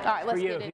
All right, let's get it.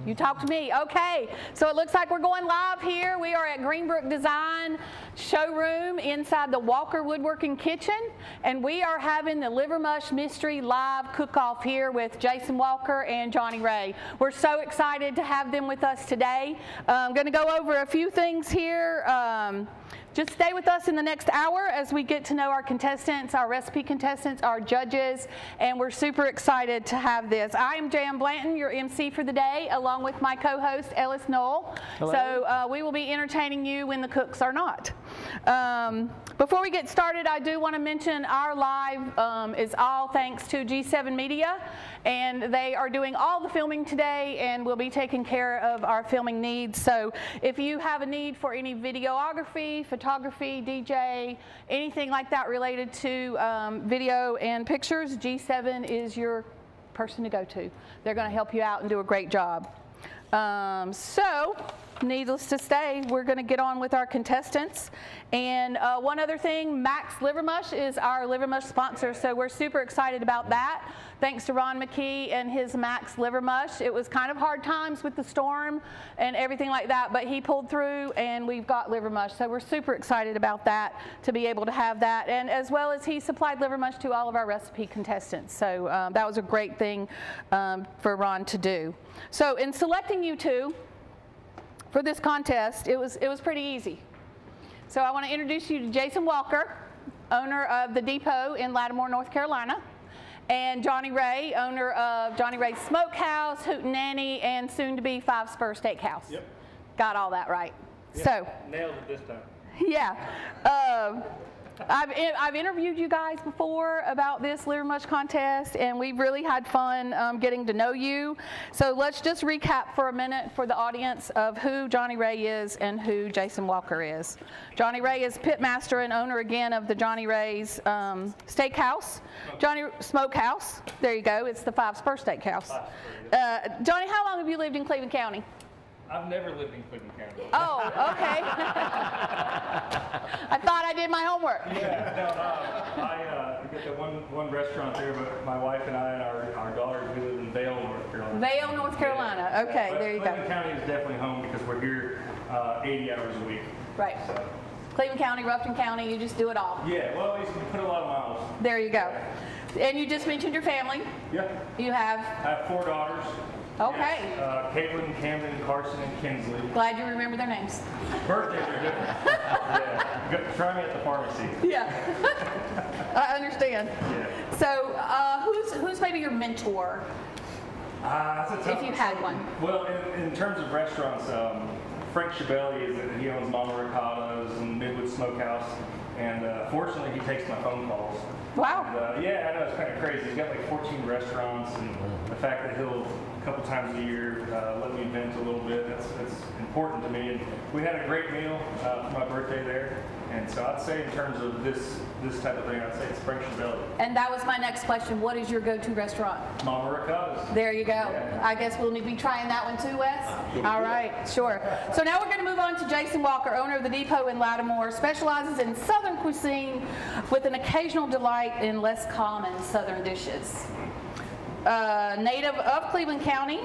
You talk to me. Okay, so it looks like we're going live here. We are at Greenbrook Design Showroom inside the Walker Woodworking kitchen, and we are having the Liver Mush Mystery Live Cook-Off here with Jason Walker and Johnny Ray. We're so excited to have them with us today. I'm going to go over a few things here. Just stay with us in the next hour as we get to know our contestants, our recipe contestants, our judges, and we're super excited to have this. I am Jan Blanton, your MC for the day, along with my co-host Ellis Knoll. Hello. So we will be entertaining you when the cooks are not. Before we get started, I do want to mention our live is all thanks to G7 Media, and they are doing all the filming today and will be taking care of our filming needs. So if you have a need for any videography, photography, DJ, anything like that related to video and pictures, G7 is your person to go to. They're going to help you out and do a great job. So, needless to say, we're going to get on with our contestants. And one other thing, Max Liver Mush is our Liver Mush sponsor, so we're super excited about that. Thanks to Ron McKee and his Max Liver Mush. It was kind of hard times with the storm and everything like that, but he pulled through and we've got Liver Mush. So we're super excited about that, to be able to have that. And as well as he supplied Liver Mush to all of our recipe contestants. So that was a great thing for Ron to do. So in selecting you two for this contest, it was pretty easy. So I want to introduce you to Jason Walker, owner of the Depot in Lattimore, North Carolina, and Johnny Ray, owner of Johnny Ray's Smokehouse, Hoot and Nannie, and soon to be Five Spur Steakhouse. Yep. Got all that right. Yep. So nailed it this time. Yeah. I've interviewed you guys before about this Liver Mush contest, and we've really had fun getting to know you. So let's just recap for a minute for the audience of who Johnny Ray is and who Jason Walker is. Johnny Ray is pitmaster and owner again of the Johnny Ray's Steakhouse, Johnny Smokehouse. There you go. It's the Five Spur Steakhouse. Johnny, how long have you lived in Cleveland County? I've never lived in Cleveland County. Oh, okay. I thought I did my homework. Yeah, no, I get the one restaurant there, but my wife and I and our daughters, we live in Vail, North Carolina. Vail, North Carolina. Okay, there you go. Cleveland County is definitely home because we're here 80 hours a week. Right. So. Cleveland County, Ruffin County, you just do it all. Yeah, well, at least we put a lot of miles. There you go. And you just mentioned your family. Yeah. You have? I have 4 daughters. Okay. Yes, Caitlin, Camden, Carson, and Kinsley. Glad you remember their names. Birthdays are different. Yeah. Try me at the pharmacy. Yeah. I understand. Yeah. So, who's maybe your mentor? That's a tough if you had one. Well, in terms of restaurants, Frank Schiavelli he owns Mama Ricotta's and Midwood Smokehouse. And fortunately, he takes my phone calls. Wow. And, yeah, I know, it's kind of crazy. He's got like 14 restaurants, and the fact that he'll, a couple times a year, let me vent a little bit, that's important to me. And we had a great meal for my birthday there. And so I'd say in terms of this type of thing, I'd say it's Frank's Belly. And that was my next question. What is your go-to restaurant? Mama Ricotta's. There you go. Yeah. I guess we'll be trying that one too, Wes? All right, sure. So now we're going to move on to Jason Walker, owner of the Depot in Lattimore, specializes in Southern cuisine with an occasional delight in less common Southern dishes. Native of Cleveland County,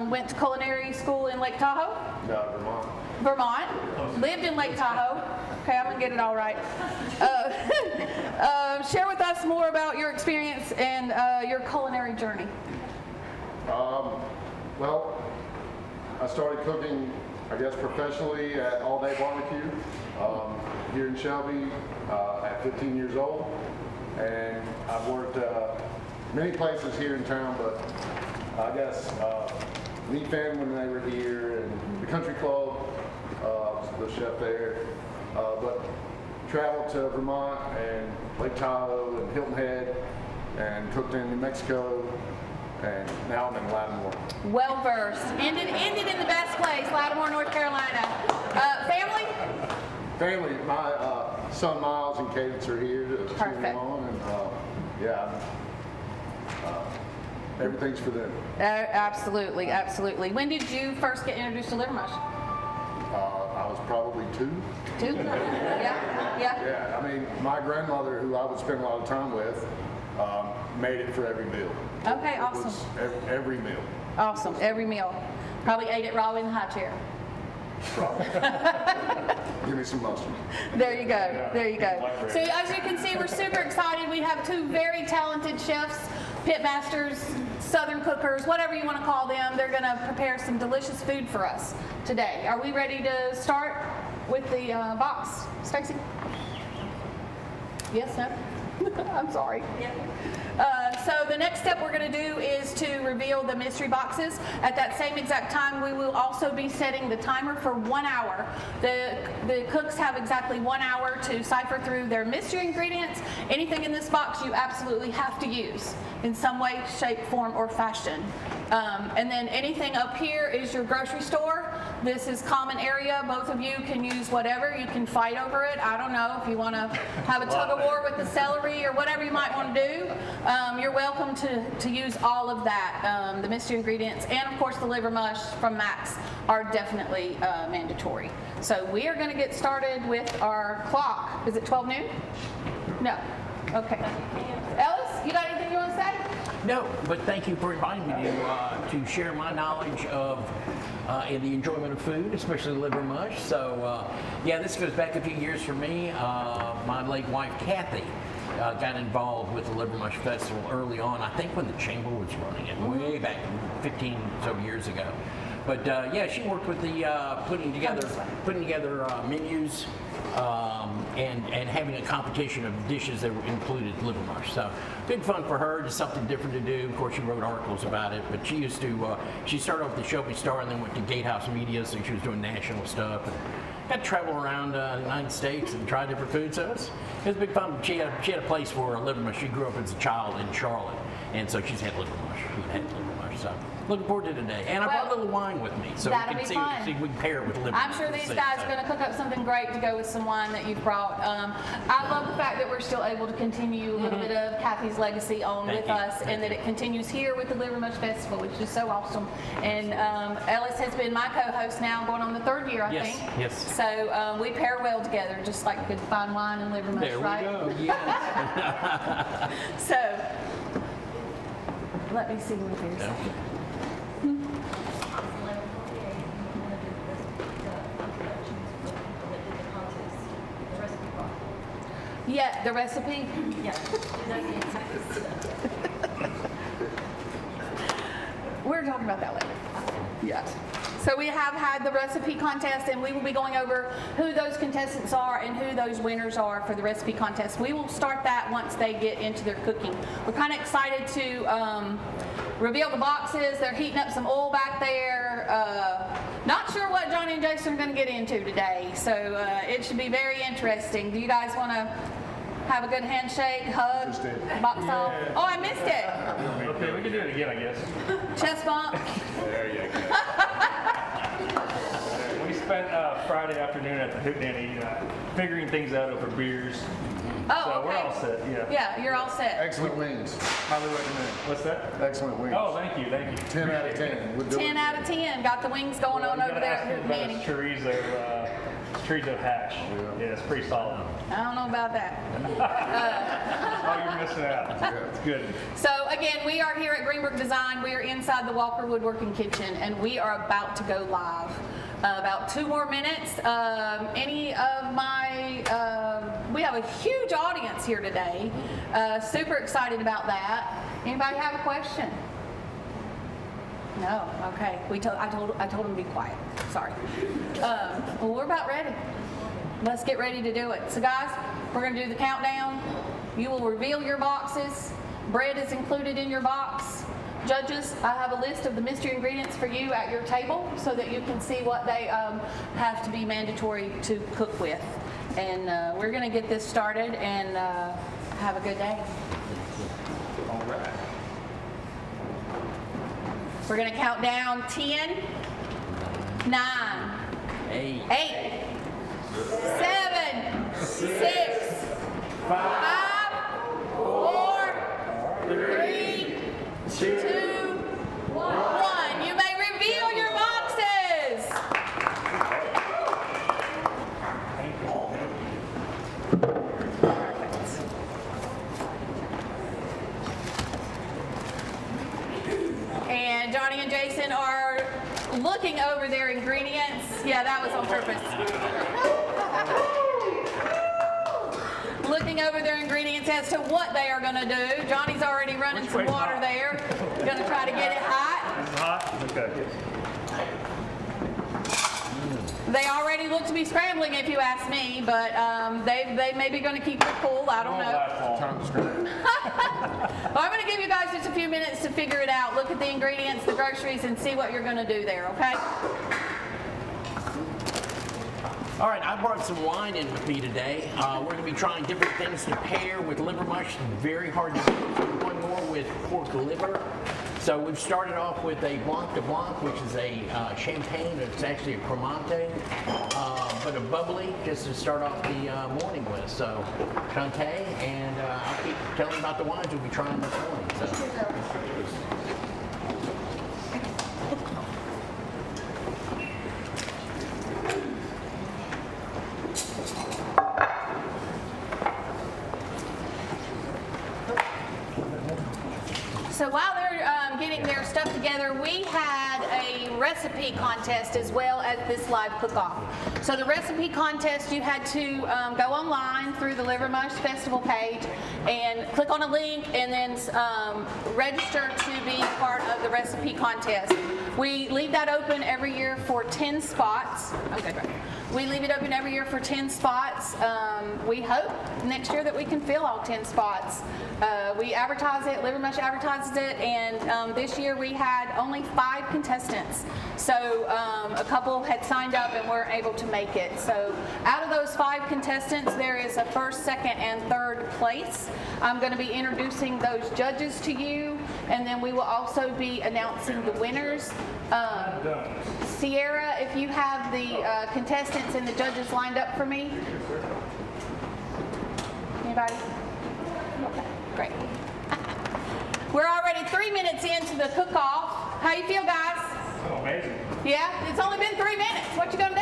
went to culinary school in Lake Tahoe. Vermont. Vermont. Lived in Lake Tahoe. Okay, I'm going to get it all right. Share with us more about your experience and your culinary journey. Well, I started cooking, I guess, professionally at All Day Barbecue here in Shelby at 15 years old. And I've worked many places here in town, but I guess Meat Fan when they were here, and the Country Club, the chef there. But traveled to Vermont and Lake Tahoe and Hilton Head, and cooked in New Mexico, and now I'm in Lattimore. Well versed. Ended in the best place, Lattimore, North Carolina. Family? Family, my son Miles and Cadence are here to cheer Perfect. them on, and yeah, everything's for them. Absolutely, absolutely. When did you first get introduced to Liver Mush? I was probably 2. 2? Yeah. Yeah, I mean, my grandmother, who I would spend a lot of time with, made it for every meal. Okay, It awesome. was every meal. Awesome, every meal. Probably ate it raw in the high chair. Probably. Give me some mustard. There you go, there you go. So as you can see, we're super excited. We have 2 very talented chefs, pitmasters, Southern cookers, whatever you want to call them. They're going to prepare some delicious food for us today. Are we ready to start with the box? Stacy? Yes, no? I'm sorry. So the next step we're going to do is to reveal the mystery boxes. At that same exact time, we will also be setting the timer for 1 hour. The cooks have exactly 1 hour to cipher through their mystery ingredients. Anything in this box you absolutely have to use in some way, shape, form, or fashion. And then anything up here is your grocery store. This is common area. Both of you can use whatever. You can fight over it. I don't know if you want to have a tug of war with the celery or whatever you might want to do. You're welcome to use all of that. The mystery ingredients and of course the liver mush from Max are definitely mandatory. So we are going to get started with our clock. Is it 12 noon? No. Okay. Ellis, you got anything you want to say? No, but thank you for inviting me to share my knowledge of and the enjoyment of food, especially liver mush. So, yeah, this goes back a few years for me. My late wife, Kathy, got involved with the Liver Mush Festival early on, I think when the Chamber was running it, way back 15 so years ago. But yeah, she worked with the putting together menus and having a competition of dishes that included liver mush. So big fun for her, just something different to do. Of course, she wrote articles about it, but she used to, she started off with the Shelby Star and then went to Gatehouse Media, so she was doing national stuff. And got to travel around the United States and try different foods. So it was big fun. She had a place for liver mush. She grew up as a child in Charlotte, and so she's had liver mush. She'd had liver mush. So looking forward to today. And I brought a little wine with me, so we that'll can be see fun. if we can pair it with liver I'm mush. sure these guys are going to cook up something great to go with some wine that you've brought. I love the fact that we're still able to continue a little bit of Kathy's legacy on with us, and that it continues here with the Liver Mush Festival, which is so awesome. And Ellis has been my co-host now, going on the 3rd year, I think. Yes. So we pair well together, just like good fine wine and liver mush, There we right? go. Yes. So let me see what here's. Yeah. Yeah, the recipe. Yeah. We're talking about that later. Yeah. So we have had the recipe contest, and we will be going over who those contestants are and who those winners are for the recipe contest. We will start that once they get into their cooking. We're kind of excited to reveal the boxes. They're heating up some oil back there. Not sure what Johnny and Jason are going to get into today, so it should be very interesting. Do you guys want to have a good handshake, hug, Just did. box off? Oh, I missed it. Okay, we can do it again, I guess. Chest bump. There you go. We spent Friday afternoon at the Hoot Nannie figuring things out over beers. Oh, So okay. we're all set, yeah. Yeah, you're all set. Excellent wings. Highly recommend. What's that? Excellent wings. Oh, thank you, thank you. 10 out of 10. We'll do 10 it. out of 10. Got the wings going on You over gotta there ask at him Hoot about Nannie. his chorizo hash. Yeah, it's pretty solid. I don't know about that. Oh, you're missing out. It's good. So again, we are here at Greenbrook Design. We are inside the Walker Woodworking kitchen, and we are about to go live. About 2 more minutes. We have a huge audience here today. Super excited about that. Anybody have a question? No. Okay. I told them to be quiet. Sorry. Well, we're about ready. Let's get ready to do it. So guys, we're going to do the countdown. You will reveal your boxes. Bread is included in your box. Judges, I have a list of the mystery ingredients for you at your table so that you can see what they have to be mandatory to cook with. And we're going to get this started and have a good day. All right. We're going to count down 10, 9, 8, 7, 6, 5, 4, 3, 2, 1. You may reveal your boxes. And Johnny and Jason are looking over their ingredients. Yeah, that was on purpose. Looking over their ingredients as to what they are going to do. Johnny's already running some way's water hot? there. Going to try to get it hot. It's hot? Okay. They already look to be scrambling, if you ask me, but they may be going to keep it cool. I don't Won't know. last long. Time to scramble. Well, I'm going to give you guys just a few minutes to figure it out. Look at the ingredients, the groceries, and see what you're going to do there, okay? All right, I brought some wine in with me today. We're going to be trying different things to pair with liver mush. Very hard to do. So we're going more with pork liver. So we've started off with a Blanc de Blanc, which is a champagne. It's actually a Cremante, but a bubbly, just to start off the morning with. So Chante, and I'll keep telling you about the wines we'll be trying this morning. So. So while they're getting their stuff together, we had a recipe contest as well as this live cook-off. So the recipe contest, you had to go online through the Liver Mush Festival page and click on a link and then register to be part of the recipe contest. We leave that open every year for 10 spots. Okay, right. We leave it open every year for 10 spots. We hope next year that we can fill all 10 spots. We advertise it, Liver Mush advertises it, and this year we had only 5 contestants. So a couple had signed up and weren't able to make it. So out of those 5 contestants, there is a first, second, and third place. I'm going to be introducing those judges to you, and then we will also be announcing the winners. Sierra, if you have the contestants and the judges lined up for me. Anybody? Okay, great. We're already 3 minutes into the cook-off. How you feel, guys? Oh, amazing. Yeah? It's only been 3 minutes. What you gonna do?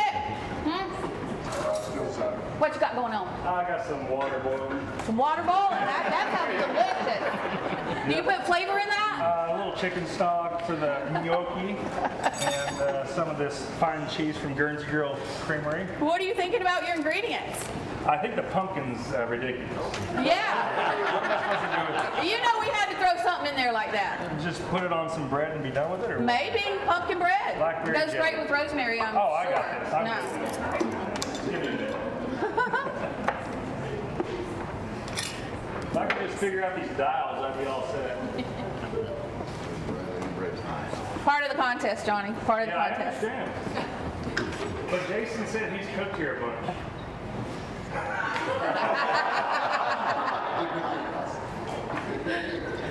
What you got going on? I got some water boiling. Some water boiling? That sounds delicious. Do you put flavor in that? A little chicken stock for the gnocchi, and some of this fine cheese from Guernsey Grill Creamery. What are you thinking about your ingredients? I think the pumpkin's ridiculous. Yeah. You know we had to throw something in there like that. Just put it on some bread and be done with it, or what? Maybe pumpkin bread. Blackberry Goes great jam. with rosemary, I'm Oh, I sure. got this. I'm No. If I could just figure out these dials, I'd be all set. Part of the contest, Johnny. Part of the Yeah, I contest. understand. But Jason said he's cooked here a bunch.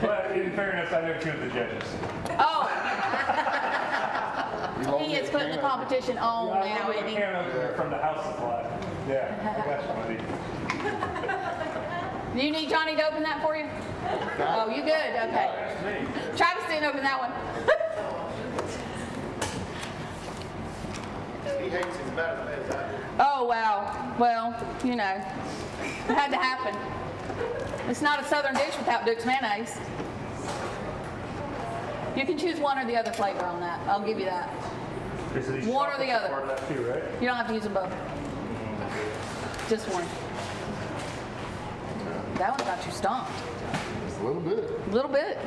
But in fairness, I know 2 of the judges. Oh. He is putting the competition on I now, love the isn't he? can opener from the house supply. Yeah, I got you, buddy. Do you need Johnny to open that for you? Oh, you good? Okay. That's me. Travis didn't open that one. He hates his better than his. Oh, wow. Well, you know, it had to happen. It's not a southern dish without Duke's mayonnaise. You can choose one or the other flavor on that. I'll give you that. One or the other. Part of that too, right? You don't have to use them both. Just one. That one got you stomped. A little bit. A little bit.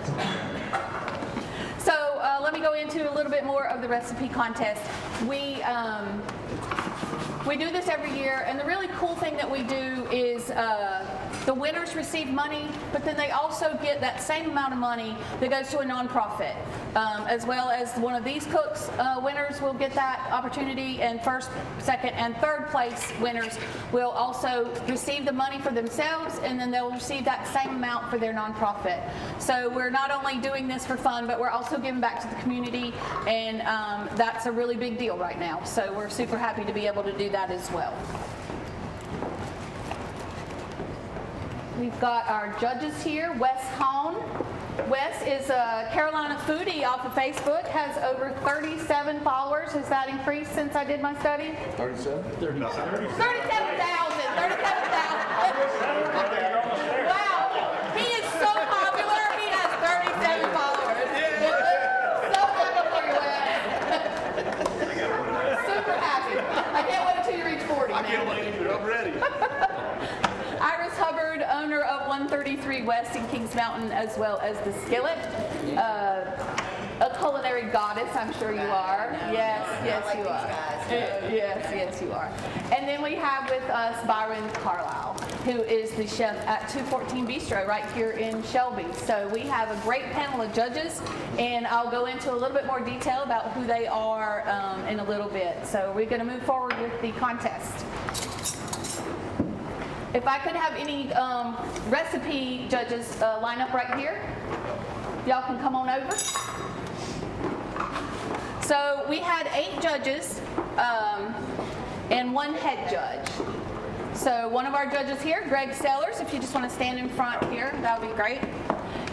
So let me go into a little bit more of the recipe contest. We do this every year, and the really cool thing that we do is the winners receive money, but then they also get that same amount of money that goes to a nonprofit, as well as one of these cooks winners will get that opportunity, and first, second, and third place winners will also receive the money for themselves, and then they'll receive that same amount for their nonprofit. So we're not only doing this for fun, but we're also giving back to the community, and that's a really big deal right now. So we're super happy to be able to do that as well. We've got our judges here. Wes Hone. Wes is a Carolina foodie off of Facebook, has over 37 followers. Has that increased since I did my study? 37? 37,000. 37,000. Wow. He is so popular. He has 37 followers. So happy for you, Wes. Super happy. I can't wait until you reach 40. I can't wait. I'm ready. Iris Hubbard, owner of 133 West in Kings Mountain, as well as the Skillet. A culinary goddess, I'm sure you are. Yes, yes, you are. Yes, yes, you are. And then we have with us Byron Carlisle, who is the chef at 214 Bistro right here in Shelby. So we have a great panel of judges, and I'll go into a little bit more detail about who they are in a little bit. So we're going to move forward with the contest. If I could have any recipe judges line up right here. Y'all can come on over. So we had 8 judges and 1 head judge. So one of our judges here, Greg Sellers, if you just want to stand in front here, that would be great.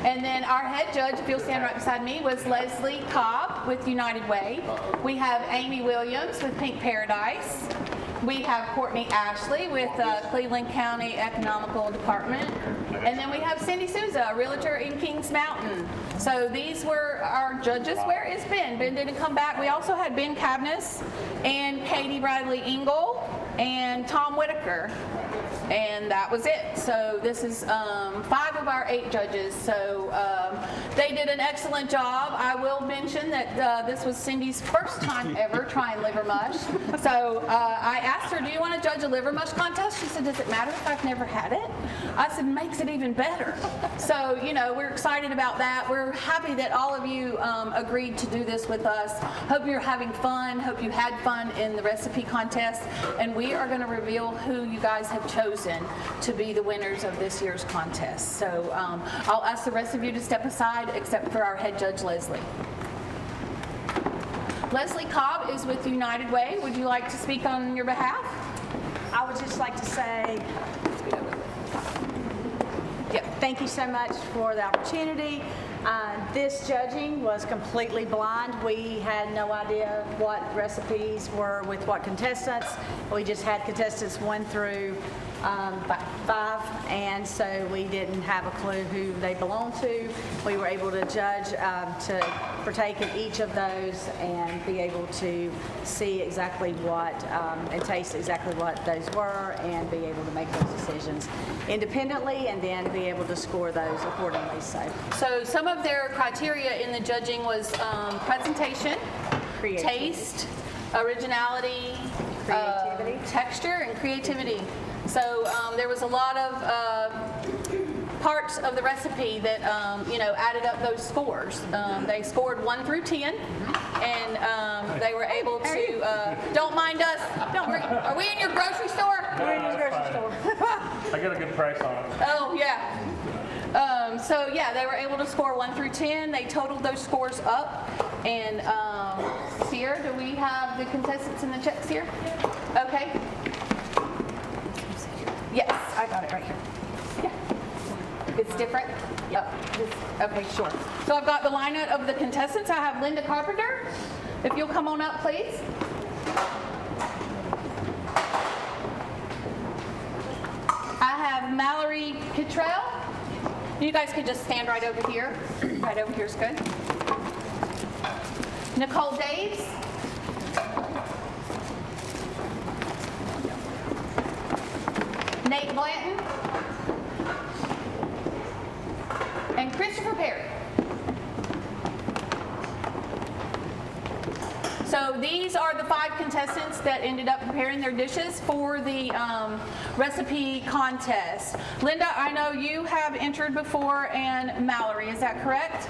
And then our head judge, if you'll stand right beside me, was Leslie Cobb with United Way. We have Amy Williams with Pink Paradise. We have Courtney Ashley with Cleveland County Economical Department. And then we have Cindy Souza, a realtor in Kings Mountain. So these were our judges. Where is Ben? Ben didn't come back. We also had Ben Cavness and Katie Bradley Engel and Tom Whitaker. And that was it. So this is 5 of our 8 judges. So they did an excellent job. I will mention that this was Cindy's first time ever trying liver mush. So I asked her, do you want to judge a liver mush contest? She said, does it matter if I've never had it? I said, makes it even better. So, you know, we're excited about that. We're happy that all of you agreed to do this with us. Hope you're having fun. Hope you had fun in the recipe contest. And we are going to reveal who you guys have chosen to be the winners of this year's contest. So I'll ask the rest of you to step aside except for our head judge, Leslie. Leslie Cobb is with United Way. Would you like to speak on your behalf? I would just like to say thank you so much for the opportunity. This judging was completely blind. We had no idea what recipes were with what contestants. We just had contestants 1 through 5, and so we didn't have a clue who they belonged to. We were able to judge, to partake in each of those and be able to see exactly what, and taste exactly what those were, and be able to make those decisions independently, and then be able to score those accordingly. So some of their criteria in the judging was presentation, taste, originality, Creativity. texture, and creativity. So there was a lot of parts of the recipe that you know, added up those scores. They scored 1 through 10, and they were able to, don't mind us. Are we in your grocery store? We're in your grocery store. I got a good price on it. Oh, yeah. So yeah, they were able to score 1 through 10. They totaled those scores up. And Sierra, do we have the contestants and the checks here? Okay. Yes, I got it right here. Yeah. It's different? Okay, sure. So I've got the lineup of the contestants. I have Linda Carpenter. If you'll come on up, please. I have Mallory Cottrell. You guys could just stand right over here. Right over here is good. Nicole Daves. Nate Blanton. And Christopher Perry. So these are the 5 contestants that ended up preparing their dishes for the recipe contest. Linda, I know you have entered before, and Mallory, is that correct?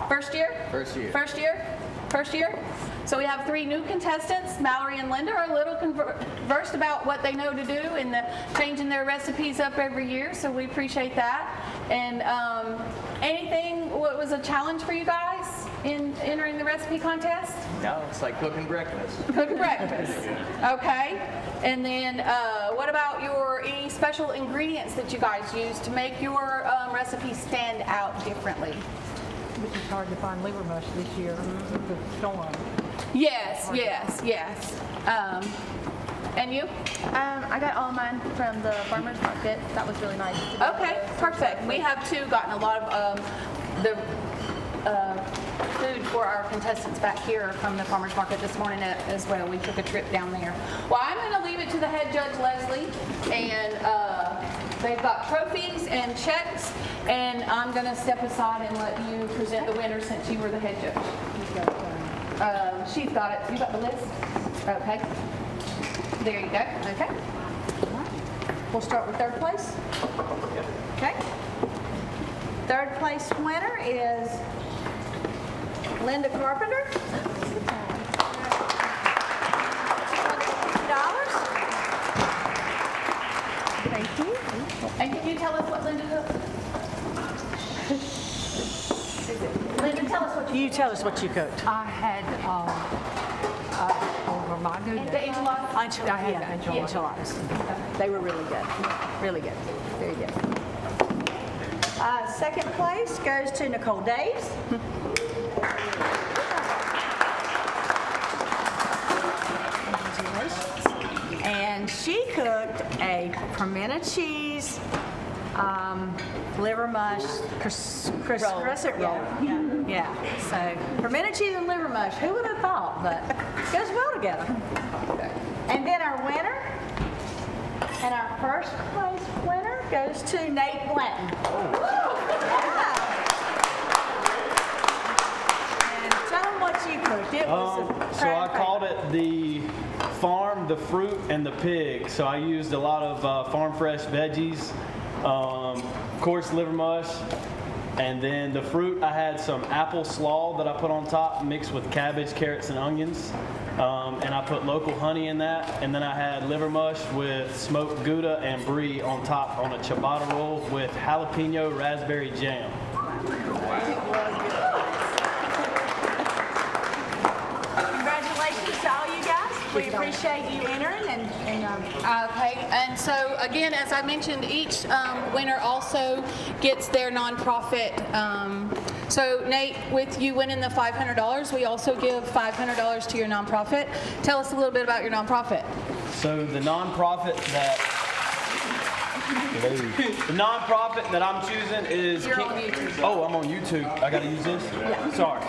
First year? First year. First year? First year? So we have 3 new contestants. Mallory and Linda are a little versed about what they know to do and changing their recipes up every year, so we appreciate that. And what was a challenge for you guys in entering the recipe contest? No, it's like cooking breakfast. Cooking breakfast. Okay. And then what about any special ingredients that you guys use to make your recipe stand out differently? Which is hard to find liver mush this year with the storm. Yes, yes, yes. And you? I got all mine from the farmer's market. That was really nice. Okay, perfect. We have too gotten a lot of the food for our contestants back here from the farmer's market this morning as well. We took a trip down there. Well, I'm going to leave it to the head judge, Leslie, and they've got trophies and checks, and I'm going to step aside and let you present the winner since you were the head judge. She's got it. You got the list? Okay. There you go. Okay. We'll start with third place. Okay. Third place winner is Linda Carpenter. $200. Thank you. And can you tell us what Linda cooked? Linda, tell us what You tell us what you cooked. I had over my goodness. the enchilada. I had Yeah, enchiladas. They were really good. Really good. Very good. Second place goes to Nicole Daves. And she cooked a pimento cheese liver mush crescent roll. Yeah. So pimento cheese and liver mush. Who would have thought? But it goes well together. And then our winner, and our first place winner goes to Nate Blanton. Yeah. And tell them what you cooked. It was a So I crab called it the farm, the fruit, and the pig. So I used a lot of farm fresh veggies, of course liver mush, and then the fruit I had some apple slaw that I put on top mixed with cabbage, carrots, and onions. And I put local honey in that, and then I had liver mush with smoked Gouda and brie on top on a ciabatta roll with jalapeno raspberry jam. Congratulations to all you guys. We appreciate you entering Okay, and so again, as I mentioned, each winner also gets their nonprofit. So Nate, with you winning the $500, we also give $500 to your nonprofit. Tell us a little bit about your nonprofit. So the nonprofit that I'm choosing is. You're on YouTube. Oh, I'm on YouTube. I gotta use this. Yeah. Sorry.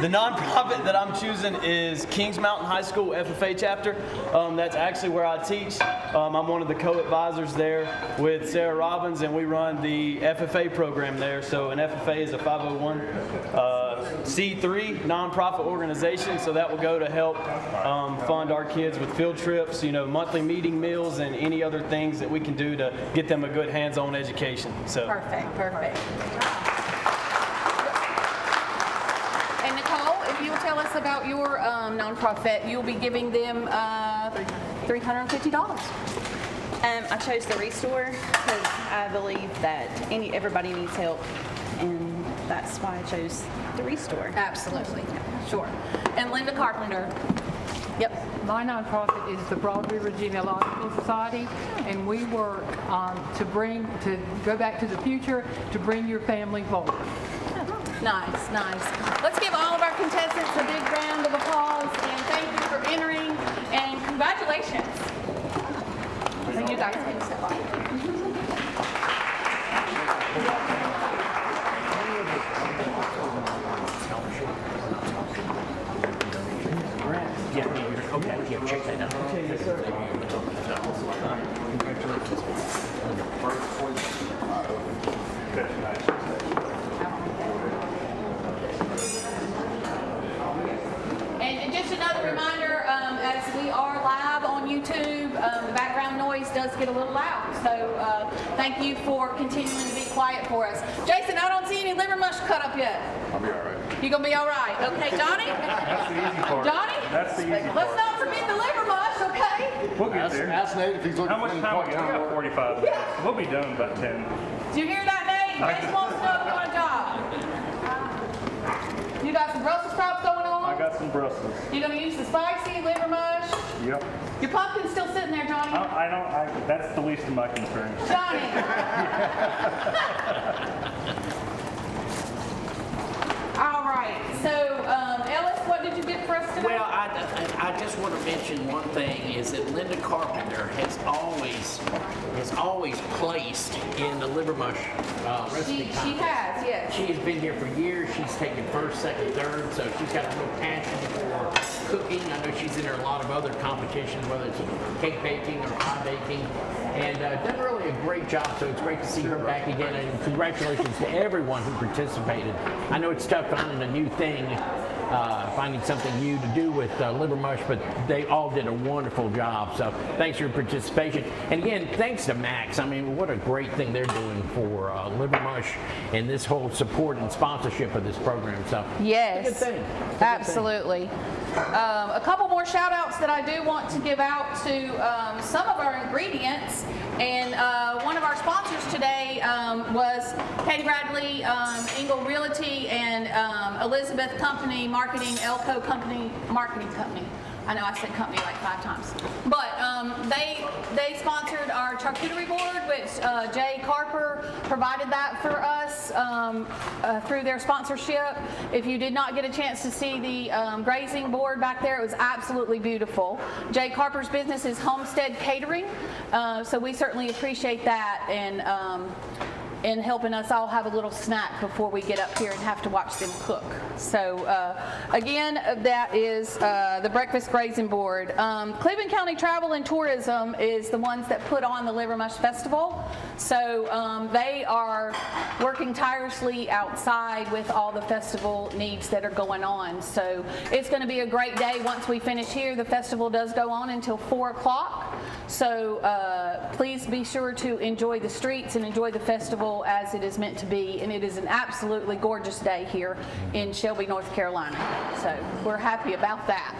The nonprofit that I'm choosing is Kings Mountain High School FFA chapter. That's actually where I teach. I'm one of the co-advisors there with Sarah Robbins, and we run the FFA program there. So an FFA is a 501c3 nonprofit organization. So that will go to help fund our kids with field trips, monthly meeting meals, and any other things that we can do to get them a good hands-on education. So. Perfect. And Nicole, if if you'll tell us about your nonprofit, you'll be giving them $350. I chose the Restore because I believe that everybody needs help, and that's why I chose the Restore. Absolutely. Sure. And Linda Carpenter. Yep. My nonprofit is the Broad River Genealogical Society, and we work to go back to the future to bring your family forward. Nice, nice. Let's give all of our contestants a big round of applause, and thank you for entering, and congratulations. So you guys can step up. Okay, yeah, check that out. Yes, sir. And just another reminder, as we are live on YouTube, the background noise does get a little loud. So thank you for continuing to be quiet for us. Jason, I don't see any liver mush cut up yet. I'll be all right. You gonna be all right? Okay, Johnny? That's the easy part. Johnny? That's the easy Let's part. not forget the liver mush, okay? We'll get there. Ask Nate if he's looking How much for any time we got? We part-time got work. 45 minutes. We'll be done about 10. Do you hear that, Nate? Jason wants to know if you want a job. You got some Brussels sprouts going on? I got some Brussels. You gonna use the spicy liver mush? Yep. Your pumpkin's still sitting there, Johnny. That's the least of my concerns. Johnny. All right. So, Ellis, what did you get for us today? Well, I just want to mention one thing is that Linda Carpenter has always placed in the liver mush recipe She contest. has, yes. She has been here for years. She's taken first, second, third, so she's got a real passion for cooking. I know she's in a lot of other competitions, whether it's cake baking or pie baking, and done really a great job. So it's great to see her back again, and congratulations to everyone who participated. I know it's tough finding a new thing, finding something new to do with liver mush, but they all did a wonderful job. So thanks for your participation. And again, thanks to Max. I mean, what a great thing they're doing for liver mush and this whole support and sponsorship of this program. So Yes, it's a good thing. It's a good thing. absolutely. A couple more shout outs that I do want to give out to some of our ingredients. And one of our sponsors today was Katie Bradley, Engel Realty, and Elizabeth Company Marketing, Elco Company Marketing Company. I know I said company like 5 times. But they sponsored our charcuterie board, which Jay Carper provided that for us through their sponsorship. If you did not get a chance to see the grazing board back there, it was absolutely beautiful. Jay Carper's business is Homestead Catering, so we certainly appreciate that and helping us all have a little snack before we get up here and have to watch them cook. So again, that is the Breakfast Grazing Board. Cleveland County Travel and Tourism is the ones that put on the Liver Mush Festival. So they are working tirelessly outside with all the festival needs that are going on. So it's going to be a great day once we finish here. The festival does go on until 4 o'clock. So please be sure to enjoy the streets and enjoy the festival as it is meant to be, and it is an absolutely gorgeous day here in Shelby, North Carolina. So we're happy about that.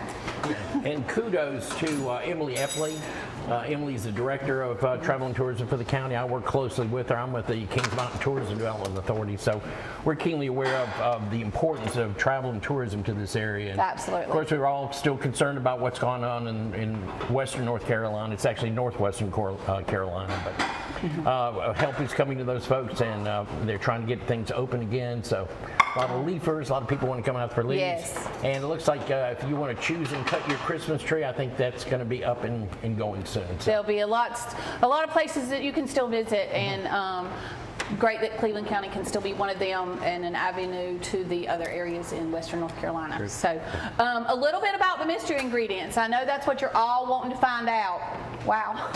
And kudos to Emily Epley. Emily is the director of travel and tourism for the county. I work closely with her. I'm with the Kings Mountain Tourism Development Authority, so we're keenly aware of the importance of travel and tourism to this area. And Absolutely. Of course, we're all still concerned about what's going on in western North Carolina. It's actually northwestern Carolina, but help is coming to those folks, and they're trying to get things open again. So a lot of leafers, a lot of people want to come out for leaves. Yes. And it looks like if you want to choose and cut your Christmas tree, I think that's going to be up and going soon. So. There'll be a lot of places that you can still visit, and great that Cleveland County can still be one of them and an avenue to the other areas in western North Carolina. Sure. So a little bit about the mystery ingredients. I know that's what you're all wanting to find out. Wow.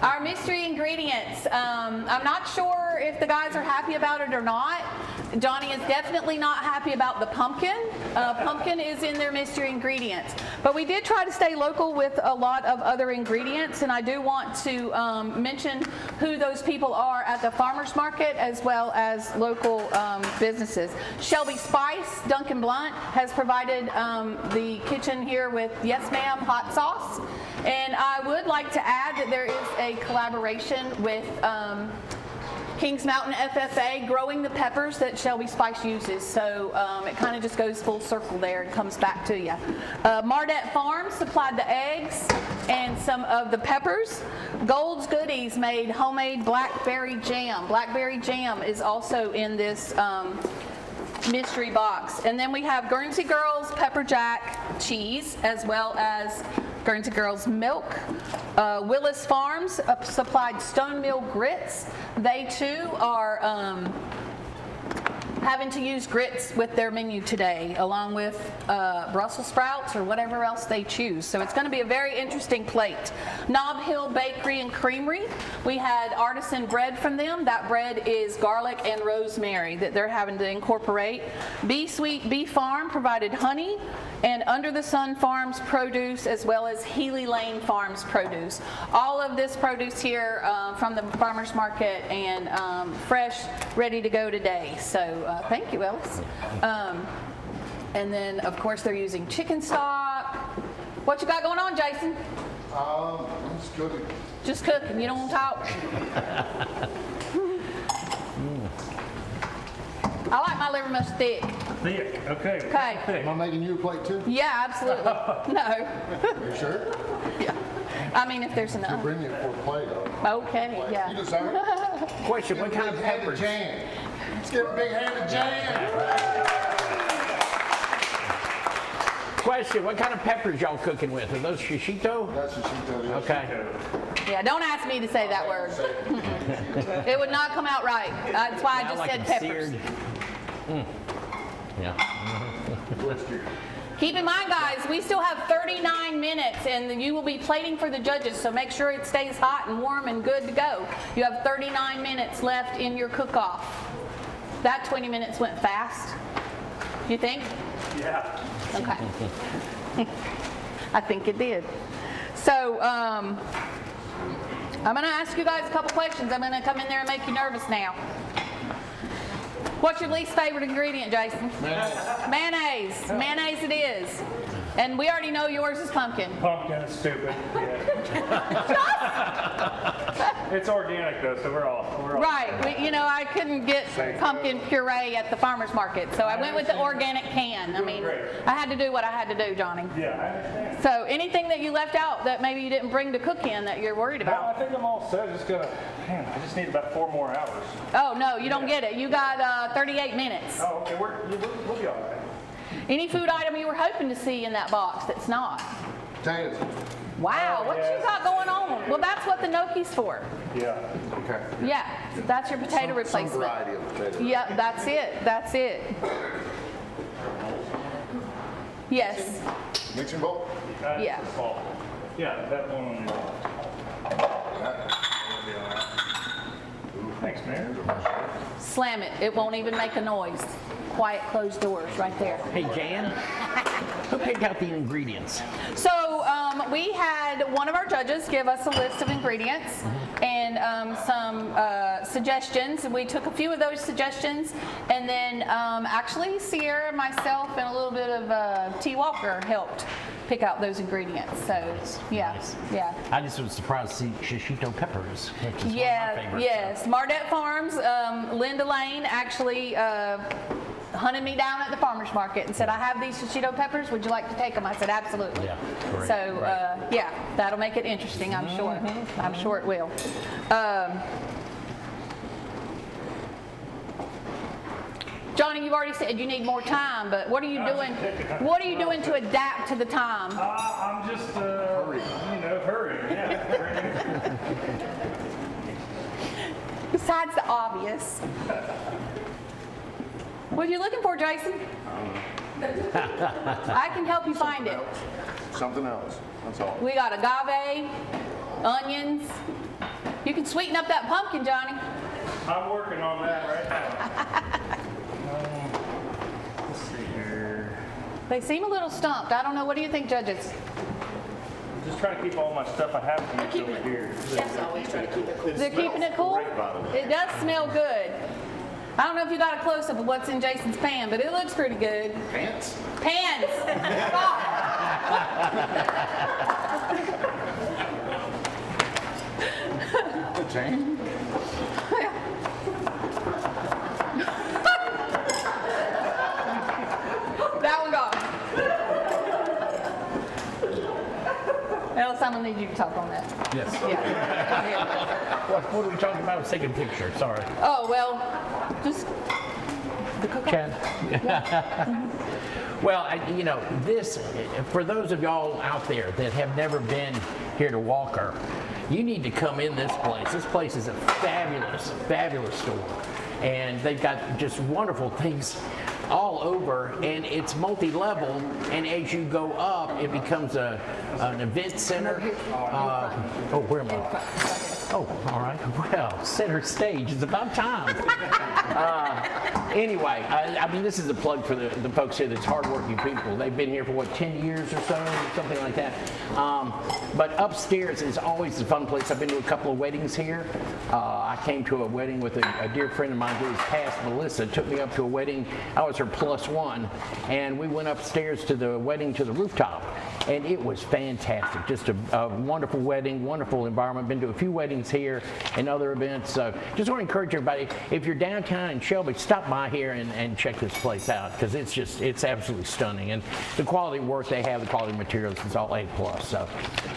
Our mystery ingredients, I'm not sure if the guys are happy about it or not. Johnny is definitely not happy about the pumpkin. Pumpkin is in their mystery ingredients. But we did try to stay local with a lot of other ingredients, and I do want to mention who those people are at the farmers market as well as local businesses. Shelby Spice, Duncan Blunt, has provided the kitchen here with Yes Ma'am hot sauce. And I would like to add that there is a collaboration with Kings Mountain FFA growing the peppers that Shelby Spice uses. So it kind of just goes full circle there and comes back to you. Mardette Farms supplied the eggs and some of the peppers. Gold's Goodies made homemade blackberry jam. Blackberry jam is also in this mystery box. And then we have Guernsey Girls Pepper Jack cheese as well as Guernsey Girls milk. Willis Farms supplied Stone Mill grits. They too are having to use grits with their menu today, along with Brussels sprouts or whatever else they choose. So it's going to be a very interesting plate. Nob Hill Bakery and Creamery. We had artisan bread from them. That bread is garlic and rosemary that they're having to incorporate. Bee Sweet Bee Farm provided honey, and Under the Sun Farms produce, as well as Healy Lane Farms produce. All of this produce here from the farmers market and fresh, ready to go today. So thank you, Ellis. And then, of course, they're using chicken stock. What you got going on, Jason? I'm just cooking. Just cooking. You don't want to talk? I like my liver mush thick. Thick, okay. Okay. Thick. Am I making you a plate too? Yeah, absolutely. No. You sure? Yeah. I mean, if there's You're enough. bringing it for a plate of. Okay, You yeah. deserve it. Question, what kind of peppers? Jam. Let's get a big hand of jam. Question, what kind of peppers y'all cooking with? Are those shishito? That's what she told you. Okay. Yeah, don't ask me to say that word. It would not come out right. That's why I just like said them peppers. seared. Yeah. Keep in mind, guys, we still have 39 minutes, and you will be plating for the judges, so make sure it stays hot and warm and good to go. You have 39 minutes left in your cook-off. That 20 minutes went fast. You think? Yeah. Okay. I think it did. So I'm going to ask you guys a couple questions. I'm going to come in there and make you nervous now. What's your least favorite ingredient, Jason? Mayonnaise. Mayonnaise. Mayonnaise it is. And we already know yours is pumpkin. Pumpkin is stupid. Yeah. It's organic though, so we're all. Right. You know, I couldn't get pumpkin puree at the farmer's market, so I went with the organic can. I mean, I had to do what I had to do, Johnny. Yeah, I understand. So anything that you left out that maybe you didn't bring to cook in that you're worried No, I about? think I'm all set. Man, I just need about 4 more hours. Oh, no, you don't get it. You got 38 minutes. Oh, okay, we'll be all right. Any food item you were hoping to see in that box that's not? Potatoes. Wow, Oh, what yeah. you got going on? Well, that's what the gnocchi's for. Yeah. Okay. Yeah, that's your potato replacement. Some variety of potatoes. Yep, that's it. That's it. Yes. Mixing bowl? Yeah. That's all. Yeah, that one on the Thanks, man. Slam it. It won't even make a noise. Quiet, closed doors right there. Hey, Jan, who picked out the ingredients? So we had one of our judges give us a list of ingredients and some suggestions. We took a few of those suggestions, and then actually Sierra, myself, and a little bit of T. Walker helped pick out those ingredients. So yeah, yeah. I just was surprised to see shishito peppers, which is one of my Yeah, favorites. yes. Mardette Farms, Linda Lane actually hunted me down at the farmer's market and said, I have these shishito peppers. Would you like to take them? I said, absolutely. Yeah, great, So, great. yeah, that'll make it interesting, I'm sure. I'm sure it will. Johnny, you've already said you need more time, but what are you doing? What are you doing to adapt to the time? I'm just, hurrying, yeah. Besides the obvious. What are you looking for, Jason? I can help you find it. Something else. That's all. We got agave, onions. You can sweeten up that pumpkin, Johnny. I'm working on that right now. They seem a little stumped. I don't know. What do you think, judges? Just trying to keep all my stuff I have to use over here. Chefs always try to keep it cool. They're keeping it cool? It does smell good. I don't know if you got a close-up of what's in Jason's pan, but it looks pretty good. Pants? Pans! The chain? That one gone. Ellis, I'm gonna need you to talk on that. Yes. Yeah. What are we talking about? I was taking a picture. Sorry. Oh, well, just the cook-off. Chad. Well, you know, this, for those of y'all out there that have never been here to Walker, you need to come in this place. This place is a fabulous, fabulous store. And they've got just wonderful things all over, and it's multi-level, and as you go up, it becomes an event center. Where am I? Oh, all right. Well, center stage. It's about time. Anyway, I mean, this is a plug for the folks here that's hardworking people. They've been here for, what, 10 years or so, something like that. But upstairs is always a fun place. I've been to a couple of weddings here. I came to a wedding with a dear friend of mine who has passed, Melissa, took me up to a wedding. I was her +1, and we went upstairs to the wedding to the rooftop. And it was fantastic. Just a wonderful wedding, wonderful environment. Been to a few weddings here and other events. So just want to encourage everybody, if you're downtown in Shelby, stop by here and check this place out, because it's absolutely stunning. And the quality work they have, the quality materials, is all A+. So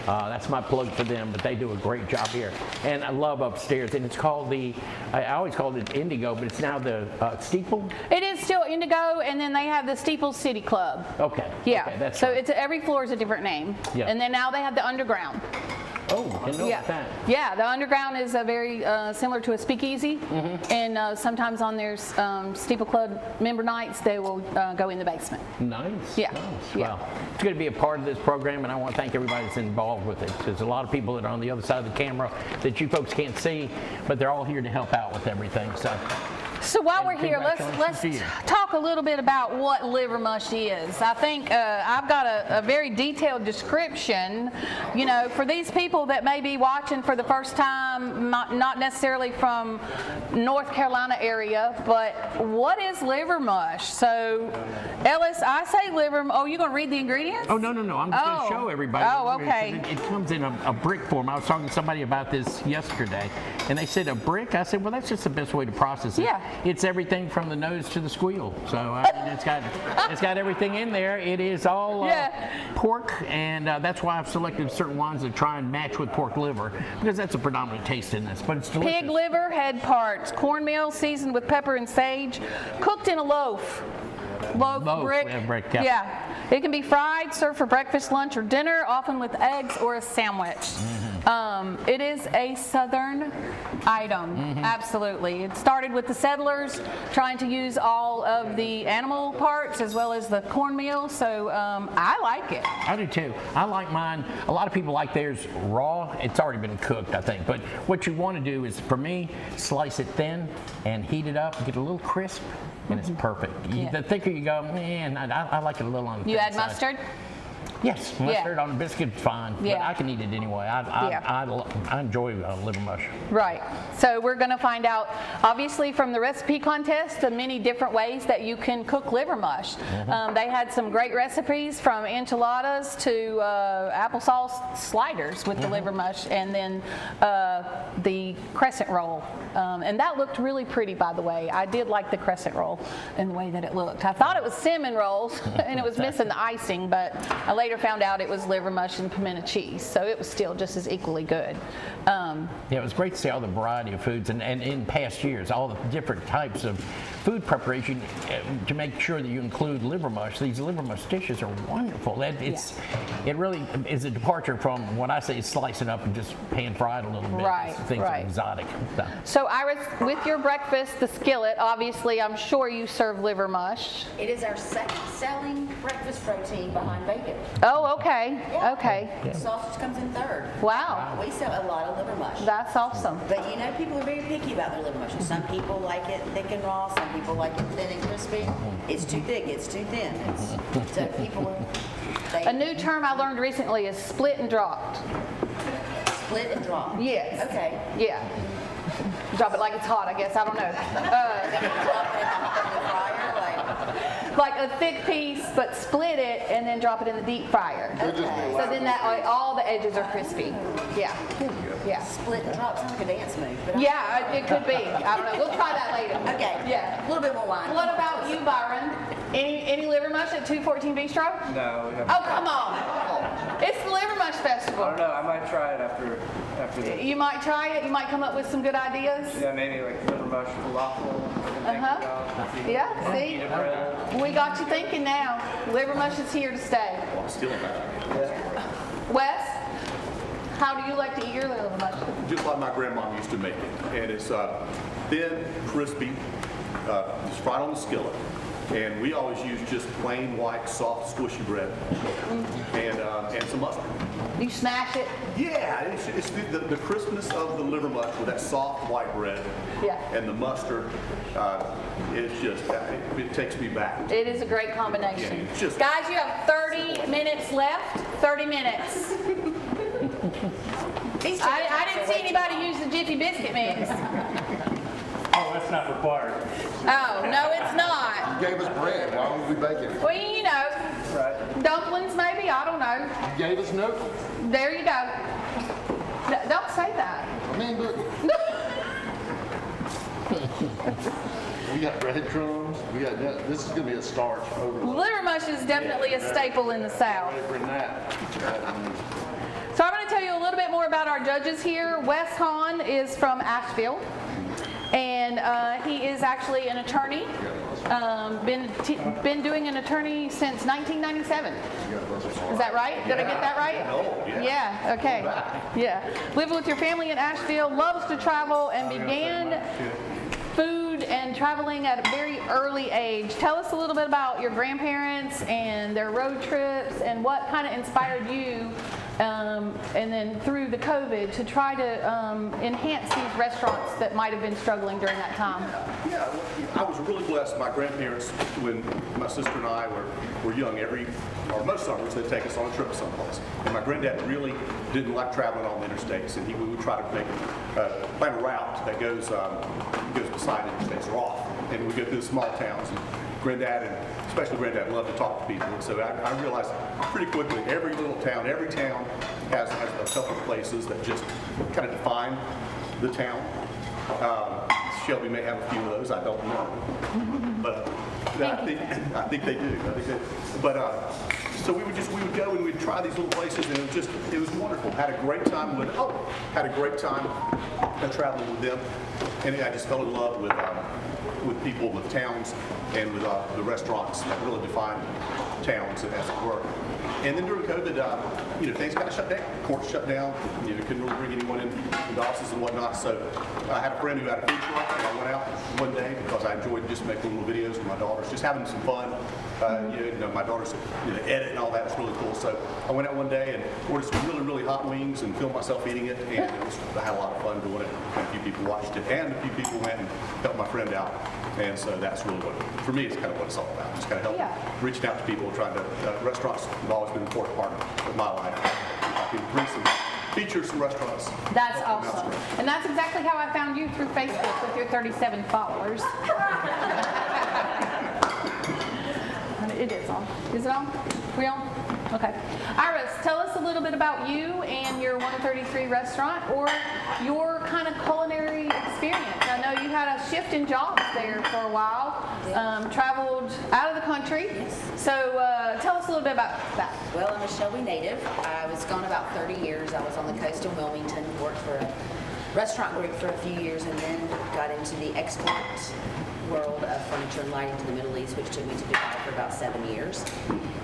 that's my plug for them, but they do a great job here. And I love upstairs. And it's called I always called it Indigo, but it's now the Steeple. It is still Indigo, and then they have the Steeple City Club. Okay. Yeah. Okay, that's so right. it's every floor is a different name. Yeah. And then now they have the Underground. Oh, didn't know about that. Yeah, the Underground is a very similar to a speakeasy, and sometimes on their Steeple Club member nights, they will go in the basement. Nice. Yeah. Nice. Yeah. Well, it's good to be a part of this program, and I want to thank everybody that's involved with it. There's a lot of people that are on the other side of the camera that you folks can't see, but they're all here to help out with everything. So while we're here, let's congratulations to you. talk a little bit about what liver mush is. I think I've got a very detailed description, you know, for these people that may be watching for the first time, not necessarily from North Carolina area, but what is liver mush? So, Ellis, I say liver, oh, you going to read the ingredients? Oh, no. I'm just going to show everybody. Oh, okay. It comes in a brick form. I was talking to somebody about this yesterday, and they said a brick. I said, well, that's just the best way to process it. Yeah. It's everything from the nose to the squeal. So I mean, it's got everything in there. It is all pork, and that's why I've selected certain ones that try and match with pork liver, because that's a predominant taste in this. But it's delicious. Pig liver, head parts, cornmeal seasoned with pepper and sage, cooked in a loaf. Brick. Yeah. It can be fried, served for breakfast, lunch, or dinner, often with eggs or a sandwich. It is a southern item, absolutely. It started with the settlers trying to use all of the animal parts as well as the cornmeal, so I like it. I do too. I like mine. A lot of people like theirs raw. It's already been cooked, I think. But what you want to do is, for me, slice it thin and heat it up, get a little crisp, and it's perfect. The thicker you go, man, I like it a little on the You thin add side. mustard? Yes, mustard on a biscuit, fine. But I can eat it anyway. I enjoy liver mush. Right. So we're going to find out, obviously, from the recipe contest, the many different ways that you can cook liver mush. They had some great recipes, from enchiladas to applesauce sliders with the liver mush, and then the crescent roll. And that looked really pretty, by the way. I did like the crescent roll in the way that it looked. I thought it was cinnamon rolls, and it was missing the icing, but I later found out it was liver mush and pimento cheese, so it was still just as equally good. Yeah, it was great to see all the variety of foods, and in past years, all the different types of food preparation to make sure that you include liver mush. These liver mush dishes are wonderful. It really is a departure from what I say is slice it up and just pan fry it a little bit. Right, Things are exotic. So Iris, with your breakfast, the skillet, obviously, I'm sure you serve liver mush. It is our second selling breakfast protein behind bacon. Oh, okay, okay. Sausage comes in third. Wow, We sell a lot of liver mush. that's awesome. But you know, people are very picky about their liver mush. Some people like it thick and raw, some people like it thin and crispy. It's too thick, it's too thin. So people, A new term I learned recently is split and dropped. split and drop. Yes. Okay. Yeah. Drop it like it's hot, I guess. I don't know. Drop it in the fryer, Like a thick piece, but split it and then drop it in the deep fryer. So then that all the edges are crispy. Yeah. Yeah. split and drop. Sounds like a dance move. But Yeah, it could be. I don't know. We'll try that later. Okay. Yeah. A little bit more wine. What about you, Byron? Any liver mush at 214 Bistro? No, we haven't. Oh, come on. It's the Liver Mush I Festival. don't know. I might try it after this. You might try it. You might come up with some good ideas. Yeah, maybe like liver mush falafel. Yeah, see? Pita bread. We got you thinking now. Liver Mush is here to stay. I'm still that. Wes, how do you like to eat your liver mush? Just like my grandmom used to make it. And it's thin, crispy, it's fried on the skillet. And we always use just plain white, soft, squishy bread and some mustard. You smash it? Yeah, it's the crispness of the liver mush with that soft white bread Yeah. and the mustard. It's just, it takes me back. It is a great combination. Yeah, it's just- Guys, you have 30 minutes left. 30 minutes. I didn't see anybody use the Jiffy Biscuit mix. Oh, that's not required. Oh, no, it's not. You gave us bread, why would we bake it? Well, you know, dumplings maybe, I don't know. You gave us no, There you go. Don't say that. I mean, look. We got breadcrumbs, we got, this is gonna be a starch overload. Liver mush is definitely a staple in the South. Ready for that. So I'm going to tell you a little bit more about our judges here. Wes Hahn is from Asheville, and he is actually an attorney. Been doing an attorney since 1997. Is that right? Did I get that right? Yeah. Okay. Yeah. Living with your family in Asheville, loves to travel, and began food and traveling at a very early age. Tell us a little bit about your grandparents and their road trips and what kind of inspired you and then through the COVID to try to enhance these restaurants that might have been struggling during that time. Yeah, I was really blessed. My grandparents, when my sister and I were young, or most summers, they'd take us on a trip someplace. And my granddad really didn't like traveling on the interstates, and we would try to plan a route that goes beside interstates or off, and we go through the small towns. And Granddad, and especially Granddad, loved to talk to people. And so I realized pretty quickly every little town, every town has a couple of places that just kind of define the town. Shelby may have a few of those, I don't know. But I think they do. So we would go and we'd try these little places, and it was wonderful. Had a great time traveling with them, and I just fell in love with people, with towns, and with the restaurants that really define towns, as it were. And then during COVID, things kind of shut down. Courts shut down. Couldn't really bring anyone in the offices and whatnot. So I had a friend who had a food truck, and I went out one day because I enjoyed just making little videos with my daughters, just having some fun. My daughters edit and all that. It's really cool. So I went out one day and ordered some really, really hot wings and filmed myself eating it. And I had a lot of fun doing it. And a few people watched it, and a few people went and helped my friend out. And so that's really for me, it's kind of what it's all about. Just kind of helping, reaching out to people, trying to, restaurants have always been an important part of my life. I can bring feature some restaurants. That's awesome. And that's exactly how I found you, through Facebook with your 37 followers. It is on. Is it on? We on? Okay. Iris, tell us a little bit about you and your 133 restaurant, or your kind of culinary experience. I know you had a shift in jobs there for a while, traveled out of the country. So tell us a little bit about that. Well, I'm a Shelby native. I was gone about 30 years. I was on the coast of Wilmington, worked for a restaurant group for a few years, and then got into the export world of furniture and lighting to the Middle East, which took me to Dubai for about 7 years.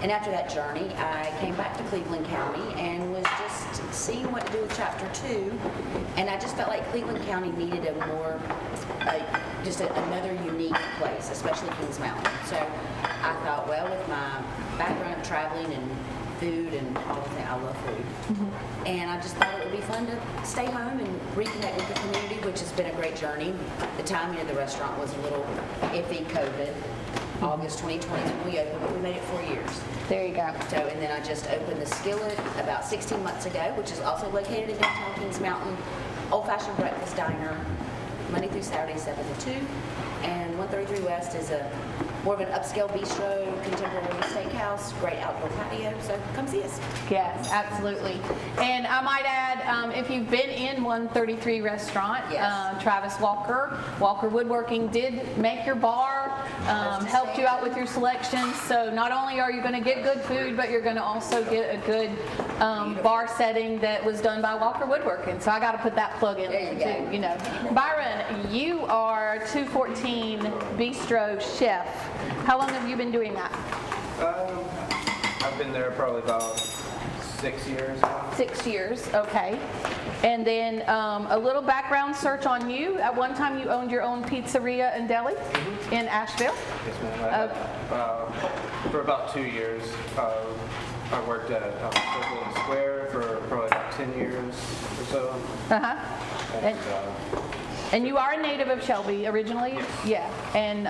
And after that journey, I came back to Cleveland County and was just seeing what to do with Chapter 2. And I just felt like Cleveland County needed another unique place, especially Kings Mountain. So I thought, well, with my background of traveling and food and all the things. I love food. And I just thought it would be fun to stay home and reconnect with the community, which has been a great journey. The timing of the restaurant was a little iffy, COVID. August 2020 is when we opened, but we made it 4 years. There you go. So, and then I just opened the Skillet about 16 months ago, which is also located in downtown Kings Mountain. Old-fashioned breakfast diner, Monday through Saturday, 7 to 2. And 133 West is a more of an upscale bistro, contemporary steakhouse, great outdoor patio. So come see us. Yes, absolutely. And I might add, if you've been in 133 restaurant, Yes. Travis Walker Woodworking did make your bar, helped you out with your selections. So not only are you going to get good food, but you're going to also get a good bar setting that was done by Walker Woodworking. So I got to put that plug in there too. You know, Byron, you are 214 Bistro chef. How long have you been doing that? I've been there probably about 6 years now. 6 years, okay. And then a little background search on you. At one time you owned your own pizzeria and deli in Asheville? Yes, ma'am. For about 2 years. I worked at Circle and Square for probably about 10 years or so. And you are a native of Shelby originally? Yes. Yeah. And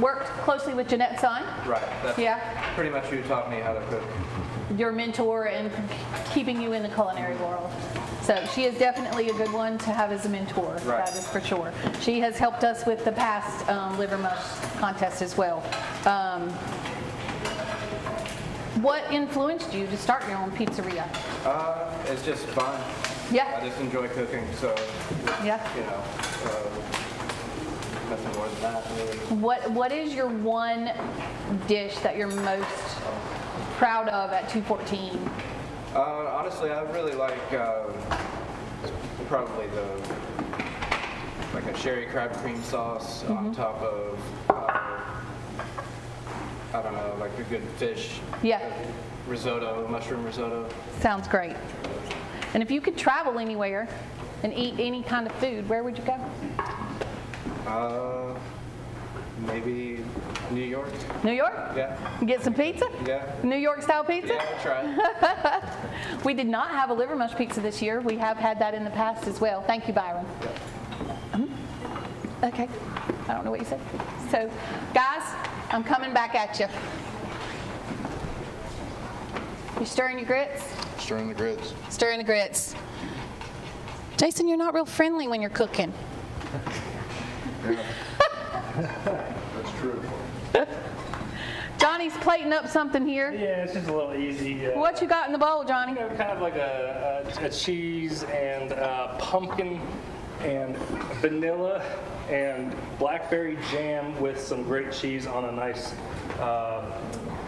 worked closely with Jeanette Son, Right. That's Yeah. pretty much who taught me how to cook. your mentor and keeping you in the culinary world. So she is definitely a good one to have as a mentor. Right. That is for sure. She has helped us with the past Liver Mush contest as well. What influenced you to start your own pizzeria? It's just fun. Yeah. I just enjoy cooking, so Yeah. you know, nothing more than that really. What is your one dish that you're most proud of at 214? Honestly, I really like probably like a sherry crab cream sauce on top of I don't know, like a good fish Yeah. risotto, mushroom risotto. Sounds great. And if you could travel anywhere and eat any kind of food, where would you go? Maybe New York. New York? Yeah. Get some pizza? Yeah. New York style pizza? Yeah, I'll try. We did not have a Liver Mush pizza this year. We have had that in the past as well. Thank you, Byron. Okay. I don't know what you said. So, guys, I'm coming back at you. You stirring your grits? Stirring the grits. Stirring the grits. Jason, you're not real friendly when you're cooking. That's true. Johnny's plating up something here. Yeah, it's just a little easy. What you got in the bowl, Johnny? You know, kind of like a cheese and pumpkin and vanilla and blackberry jam with some great cheese on a nice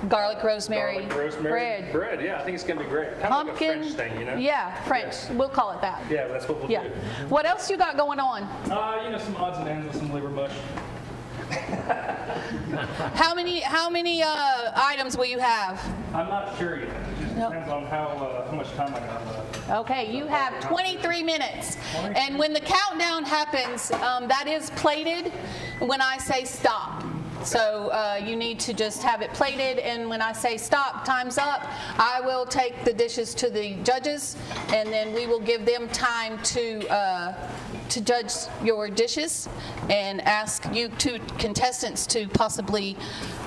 Garlic rosemary, bread. Yeah, I think it's gonna be great. Kind Pumpkin. of like a French thing, you know? Yeah, French. We'll call it that. Yeah, that's what we'll Yeah. do. What else you got going on? You know, some odds and ends with some liver mush. How many items will you have? I'm not sure yet. It just depends on how much time I got left. Okay, you have 23 minutes. And when the countdown happens, that is plated when I say stop. So you need to just have it plated, and when I say stop, time's up, I will take the dishes to the judges, and then we will give them time to judge your dishes and ask you two contestants to possibly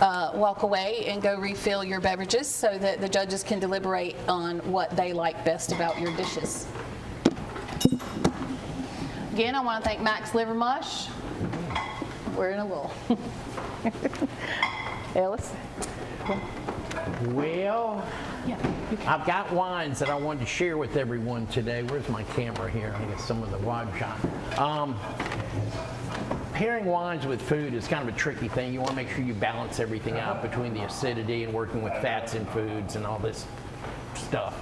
walk away and go refill your beverages so that the judges can deliberate on what they like best about your dishes. Again, I want to thank Max Liver Mush. We're in a lull. Ellis? Well, Yeah. I've got wines that I wanted to share with everyone today. Where's my camera here? I guess some of the wide shot. Pairing wines with food is kind of a tricky thing. You want to make sure you balance everything out between the acidity and working with fats in foods and all this stuff.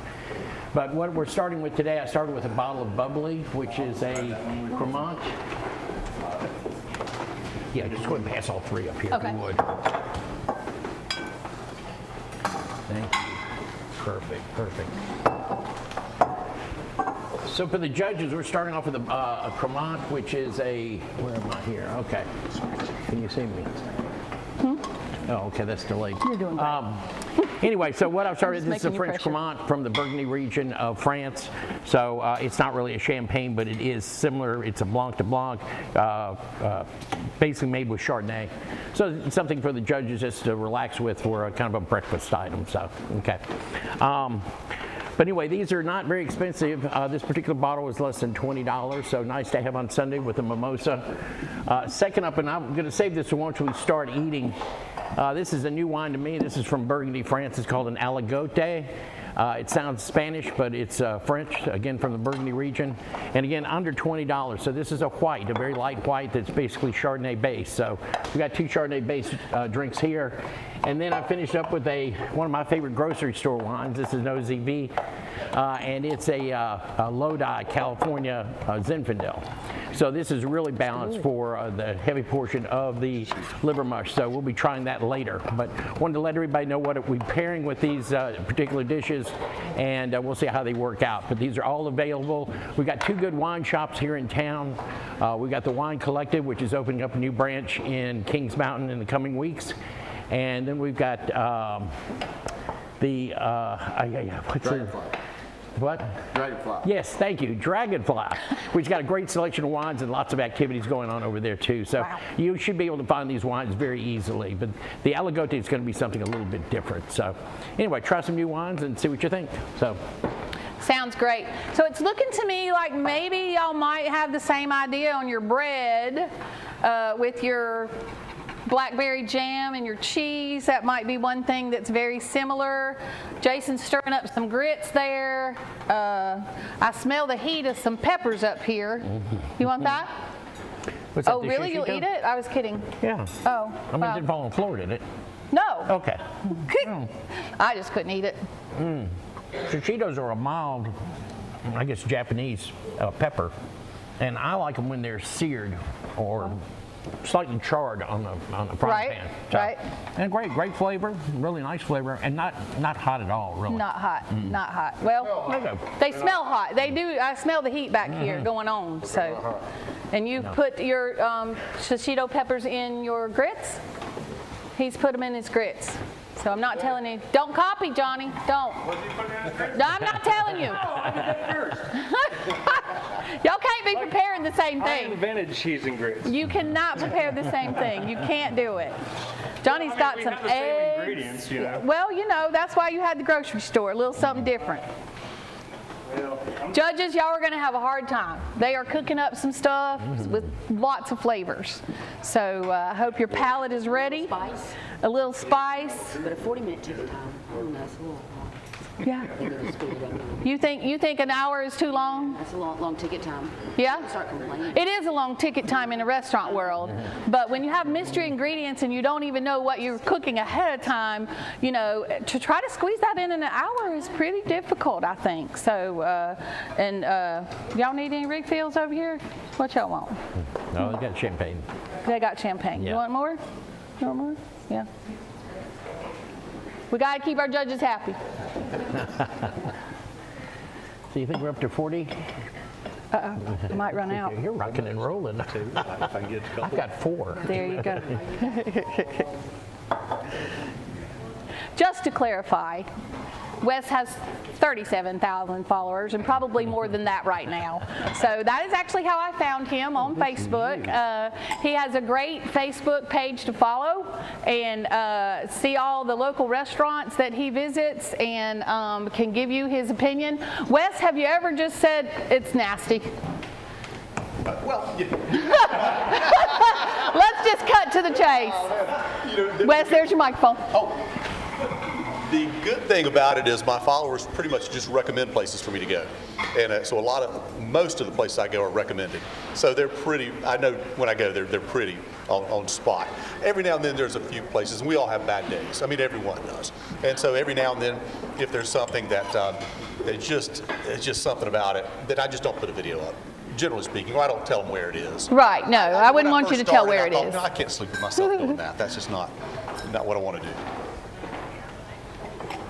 But what we're starting with today, I started with a bottle of bubbly, which is a Cremant. Yeah, just go ahead and pass all three up here if you would. Thank you. Perfect. So for the judges, we're starting off with a Cremant, which is a, where am I here? Okay. Can you see me? Oh, okay, that's delayed. You're doing great. Anyway, so what I've started, this is a making you French pressure. Cremant from the Burgundy region of France. So it's not really a champagne, but it is similar. It's a Blanc de Blanc, basically made with Chardonnay. So it's something for the judges just to relax with for a kind of a breakfast item. So, okay. But anyway, these are not very expensive. This particular bottle is less than $20, so nice to have on Sunday with a mimosa. Second up, and I'm going to save this for once we start eating. This is a new wine to me. This is from Burgundy, France. It's called an Aligote. It sounds Spanish, but it's French, again from the Burgundy region. And again, under $20. So this is a white, a very light white that's basically Chardonnay based. So we got 2 Chardonnay based drinks here. And then I finished up with one of my favorite grocery store wines. This is an OZV, and it's a Lodi, California Zinfandel. So this is really balanced for the heavy portion of the liver mush. So we'll be trying that later. But wanted to let everybody know what we're pairing with these particular dishes, and we'll see how they work out. But these are all available. We've got 2 good wine shops here in town. We got the Wine Collective, which is opening up a new branch in Kings Mountain in the coming weeks. And then we've got what's it? What? Dragonfly. Yes, thank you. Dragonfly, which got a great selection of wines and lots of activities going on over there too. So you should be able to find these wines very easily. But the Aligote is going to be something a little bit different. So anyway, try some new wines and see what you think. So. Sounds great. So it's looking to me like maybe y'all might have the same idea on your bread with your blackberry jam and your cheese. That might be one thing that's very similar. Jason's stirring up some grits there. I smell the heat of some peppers up here. You want that? What's that, Oh, really? You'll eat it? I was kidding. Yeah. Oh. I mean, it didn't fall on the floor, did it? No. Okay. I just couldn't eat it. Shichitos are a mild, I guess, Japanese pepper. And I like them when they're seared or slightly charred on the frying pan. So, right. And great flavor, really nice flavor, and not hot at all, really. Not hot, not hot. Well, they smell hot. They do. I smell the heat back here going on. So, and you put your shishito peppers in your grits. He's put them in his grits. So I'm not telling you. Don't copy, Johnny. Don't. No, I'm not telling you. Y'all can't be preparing the same I thing. invented cheese and grits. You cannot prepare the same thing. You can't do it. Johnny's got we some have the same eggs. ingredients, you know. Well, you know, that's why you had the grocery store, a little something different. Judges, y'all are going to have a hard time. They are cooking up some stuff with lots of flavors. So I hope your palate is ready. Spice, A little spice. but a 40-minute ticket time. That's a little long. Yeah. They go to school right now. You think an hour is too long? That's a long ticket time. Yeah? Start complaining. It is a long ticket time in the restaurant world, but when you have mystery ingredients and you don't even know what you're cooking ahead of time, you know, to try to squeeze that in an hour is pretty difficult, I think. So, y'all need any refills over here? What y'all want? No, they got champagne. They got champagne. Yeah. You want more? You want more? Yeah. We got to keep our judges happy. So you think we're up to 40? Uh-oh. Might run out. You're rocking and rolling. I've got 4. There you go. Just to clarify, Wes has 37,000 followers and probably more than that right now. So that is actually how I found him on Facebook. He has a great Facebook page to follow and see all the local restaurants that he visits and can give you his opinion. Wes, have you ever just said it's nasty? Well, yeah. Let's just cut to the chase. Wes, there's your microphone. The good thing about it is my followers pretty much just recommend places for me to go. And so most of the places I go are recommended. So they're pretty, I know when I go there, they're pretty on spot. Every now and then there's a few places, and we all have bad days. I mean, everyone does. And so every now and then, if there's something that it's just something about it, then I just don't put a video up. Generally speaking, I don't tell them where it is. Right, no, I wouldn't want you to tell where it is. No, I can't sleep with myself doing that. That's just not what I want to do.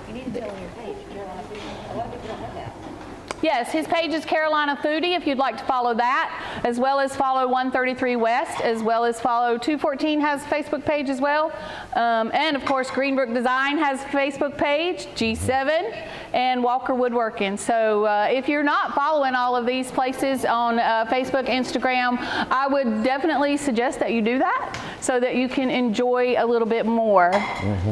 You need to tell on your page. A lot of people don't know that. Yes, his page is Carolina Foodie if you'd like to follow that, as well as follow 133 West, as well as follow 214 has a Facebook page as well. And of course, Greenbrook Design has a Facebook page, G7, and Walker Woodworking. So if you're not following all of these places on Facebook, Instagram, I would definitely suggest that you do that so that you can enjoy a little bit more.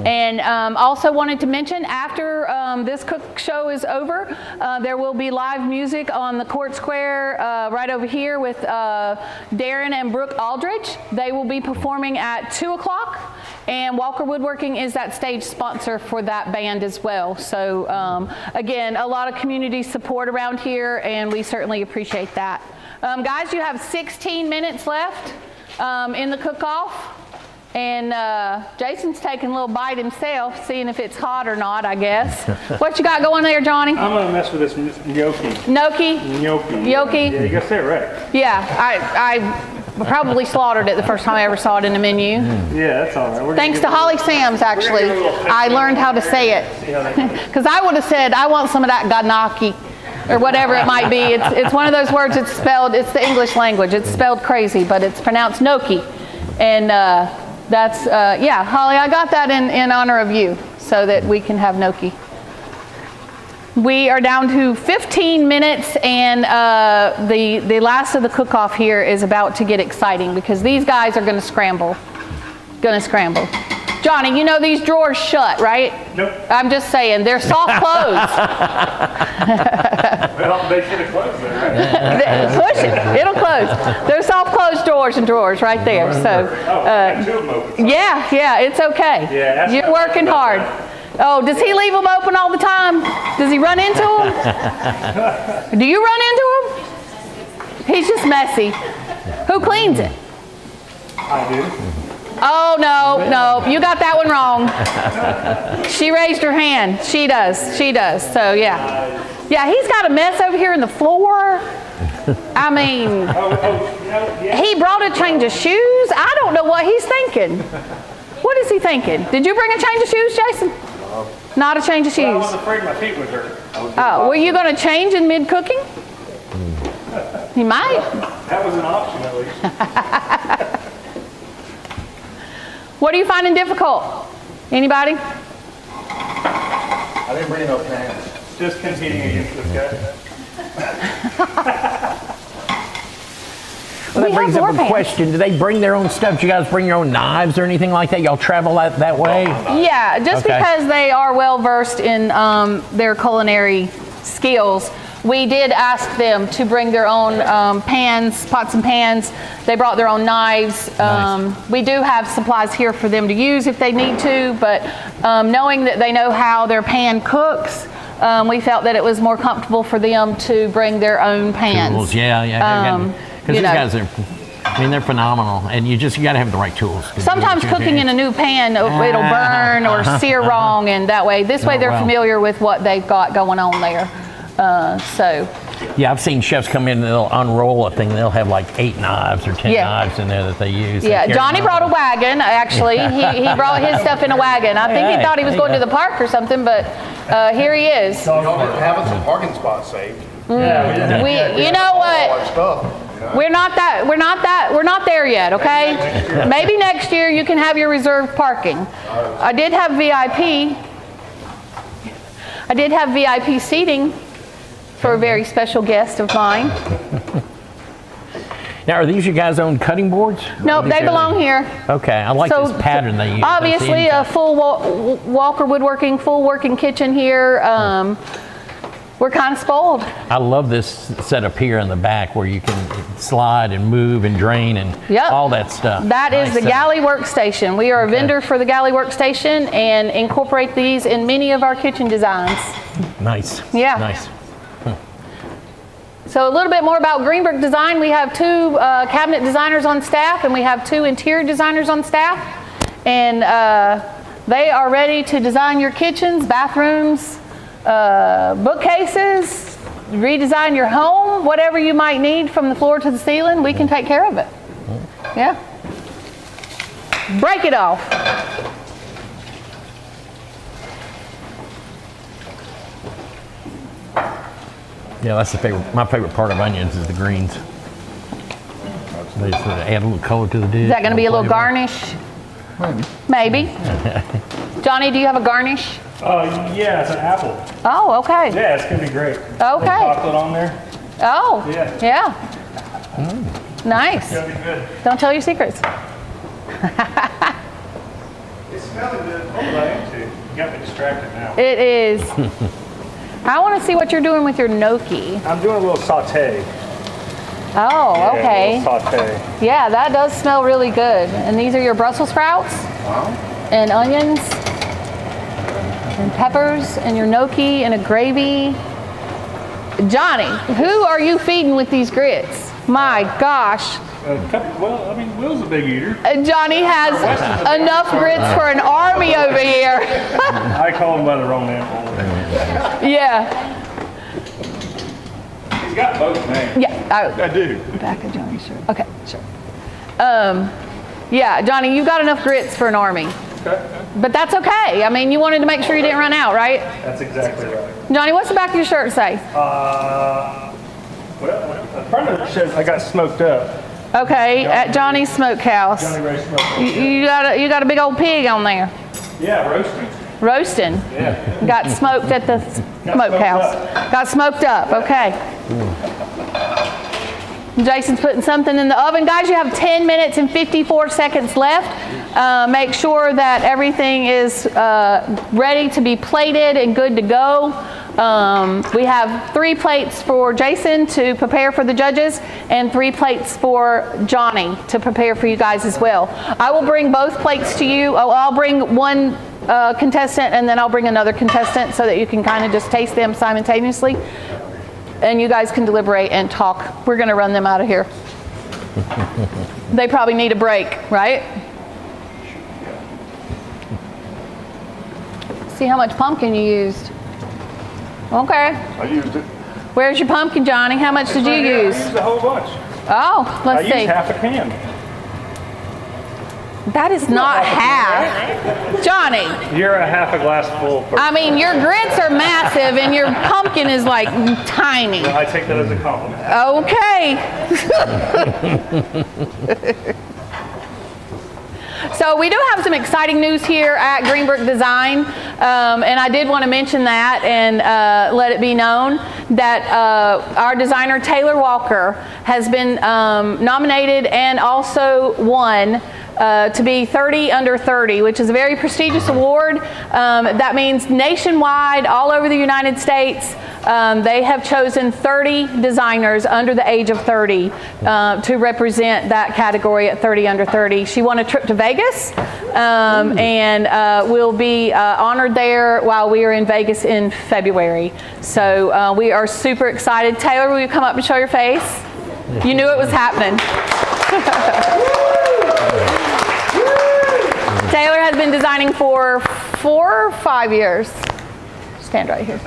And also wanted to mention, after this cook show is over, there will be live music on the Court Square right over here with Darren and Brooke Aldridge. They will be performing at 2 o'clock, and Walker Woodworking is that stage sponsor for that band as well. So again, a lot of community support around here, and we certainly appreciate that. Guys, you have 16 minutes left in the cook-off. And Jason's taking a little bite himself, seeing if it's hot or not, I guess. What you got going there, Johnny? I'm going to mess with this gnocchi. Gnocchi? Gnocchi. Gnocchi? Yeah, you got to say it right. Yeah, I probably slaughtered it the first time I ever saw it in the menu. Yeah, that's all right. Thanks to Holly Sam's, actually, I learned how to say it. Because I would have said, I want some of that gnocchi, or whatever it might be. It's one of those words, it's the English language. It's spelled crazy, but it's pronounced gnocchi. And that's, yeah, Holly, I got that in honor of you so that we can have gnocchi. We are down to 15 minutes, and the last of the cook-off here is about to get exciting because these guys are going to scramble. Johnny, you know these drawers shut, right? Nope. I'm just saying, they're soft closed. Well, they should have closed there, right? Push it, it'll close. They're soft closed drawers right there. So, two of them open. yeah, it's okay. Yeah, you're working hard. Oh, does he leave them open all the time? Does he run into them? Do you run into them? He's just messy. Who cleans it? I do. Oh, no, you got that one wrong. She raised her hand. She does. So, yeah. Yeah, he's got a mess over here in the floor. I mean, he brought a change of shoes. I don't know what he's thinking. What is he thinking? Did you bring a change of shoes, Jason? Not a change of shoes. Well, I was afraid my feet would hurt. Oh, were you going to change in mid-cooking? He might. That was an option, at least. What are you finding difficult? Anybody? I didn't bring no pants. Just competing against this guy. Well, that brings up a question. Do they bring their own stuff? Do you guys bring your own knives or anything like that? Y'all travel that way? Yeah, just because they are well versed in their culinary skills, we did ask them to bring their own pots and pans. They brought their own knives. Nice. We do have supplies here for them to use if they need to, but knowing that they know how their pan cooks, we felt that it was more comfortable for them to bring their own pans. Tools, yeah. Because these guys are, they're phenomenal, and you got to have the right tools. Sometimes cooking in a new pan, it'll burn or sear wrong, and that way, way they're familiar with what they've got going on there. Yeah, I've seen chefs come in and they'll unroll a thing. They'll have like 8 knives or 10 knives in there that they use. Yeah, Johnny brought a wagon, actually. He brought his stuff in a wagon. I think he thought he was going to the park or something, but here he is. Y'all didn't have some parking spots saved. You know what? We're not there yet, okay? Maybe next year you can have your reserved parking. I did have VIP seating for a very special guest of mine. Now, are these your guys' own cutting boards? Nope, they belong here. Okay, I like this pattern they use. Obviously, a full Walker Woodworking, full working kitchen here. We're kind of spoiled. I love this setup here in the back where you can slide and move and drain and all that stuff. That is the galley workstation. We are a vendor for the galley workstation and incorporate these in many of our kitchen designs. Nice. Yeah. Nice. So a little bit more about Greenbrook Design. We have 2 cabinet designers on staff, and we have 2 interior designers on staff. And they are ready to design your kitchens, bathrooms, bookcases, redesign your home, whatever you might need from the floor to the ceiling, we can take care of it. Yeah. Break it off. Yeah, that's my favorite part of onions is the greens. They sort of add a little color to the dish. Is that going to be a little flavor. garnish? Maybe. Johnny, do you have a garnish? Yeah, it's an apple. Oh, okay. Yeah, it's gonna be great. Okay. Chocolate on there. Oh, Yeah. Nice. It's gonna be good. Don't tell your secrets. It's smelling good. Oh, I am too. You got me distracted now. It is. I want to see what you're doing with your gnocchi. I'm doing a little saute. Oh, Yeah, okay. a little saute. Yeah, that does smell really good. And these are your Brussels sprouts and onions and peppers and your gnocchi and a gravy. Johnny, who are you feeding with these grits? My gosh. Well, I mean, Will's a big eater. Johnny has enough grits for an army over here. I call him by the wrong name. Yeah. He's got both names. Yeah. I do. Back of Johnny's shirt. Okay, sure. Yeah, Johnny, you've got enough grits for an army. Okay. But that's okay. I mean, you wanted to make sure you didn't run out, right? That's exactly right. Johnny, what's the back of your shirt say? Well, the front of it says I got smoked up. Okay, at Johnny's Smokehouse. Johnny Ray smoked. You got a big old pig on there. Yeah, roasting. Roasting. Yeah. Got smoked at the smokehouse. Got smoked up. Okay. Jason's putting something in the oven. Guys, you have 10 minutes and 54 seconds left. Make sure that everything is ready to be plated and good to go. We have 3 plates for Jason to prepare for the judges and 3 plates for Johnny to prepare for you guys as well. I will bring both plates to you. I'll bring one contestant and then I'll bring another contestant so that you can kind of just taste them simultaneously. And you guys can deliberate and talk. We're going to run them out of here. They probably need a break, right? See how much pumpkin you used. Okay. I used it. Where's your pumpkin, Johnny? How much did you use? I used a whole bunch. Oh, let's see. I used half a can. That is not half. Johnny, You're a half a glass full. I mean, your grits are massive and your pumpkin is like tiny. I take that as a compliment. Okay. So we do have some exciting news here at Greenbrook Design, and I did want to mention that and let it be known that our designer Taylor Walker has been nominated and also won to be 30 under 30, which is a very prestigious award. That means nationwide, all over the United States, they have chosen 30 designers under the age of 30 to represent that category at 30 under 30. She won a trip to Vegas and will be honored there while we are in Vegas in February. So we are super excited. Taylor, will you come up and show your face? You knew it was happening. Taylor has been designing for 4 or 5 years. Stand right here.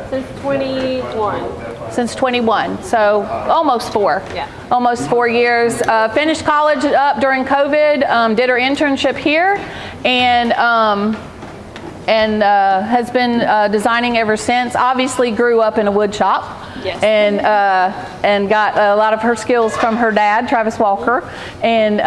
Since 21. Since 21, so almost 4. Yeah. Almost 4 years. Finished college up during COVID, did her internship here, and has been designing ever since. Obviously grew up in a wood shop. Yes. And got a lot of her skills from her dad, Travis Walker, and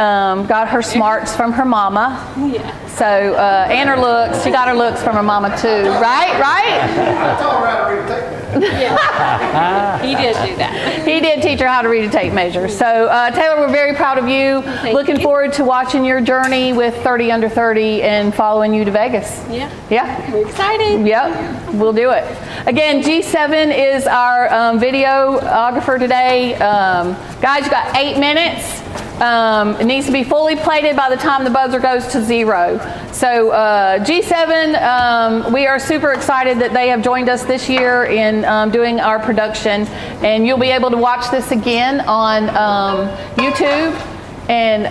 got her smarts from her mama. Yeah. So, and her looks. She got her looks from her mama too, right? I told her how to read a tape measure. Yeah. He did do that. He did teach her how to read a tape measure. So, Taylor, we're very proud of you. Looking forward to watching your journey with 30 under 30 and following you to Vegas. Yeah. Yeah. We're excited. Yep, we'll do it. Again, G7 is our videographer today. Guys, you got 8 minutes. It needs to be fully plated by the time the buzzer goes to 0. So G7, we are super excited that they have joined us this year in doing our production. And you'll be able to watch this again on YouTube. And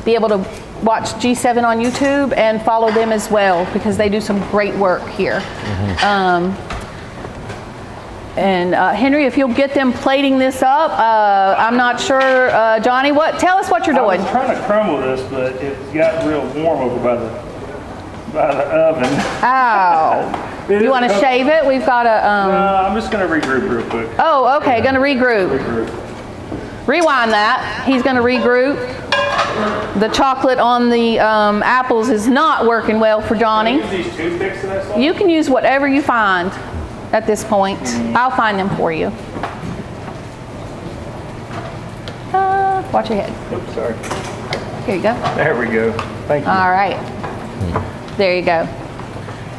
be able to watch G7 on YouTube and follow them as well because they do some great work here. Henry, if you'll get them plating this up, I'm not sure, Johnny, tell us what you're doing. I was trying to crumble this, but it got real warm over by by the oven. Oh. You want to shave it? We've got a... I'm just going to regroup real quick. Oh, okay, going to regroup. Rewind that. He's going to regroup. The chocolate on the apples is not working well for Johnny. Can I use these toothpicks that I saw? You can use whatever you find at this point. I'll find them for you. Watch your head. Oops, sorry. Here you go. There we go. Thank you. All right. There you go.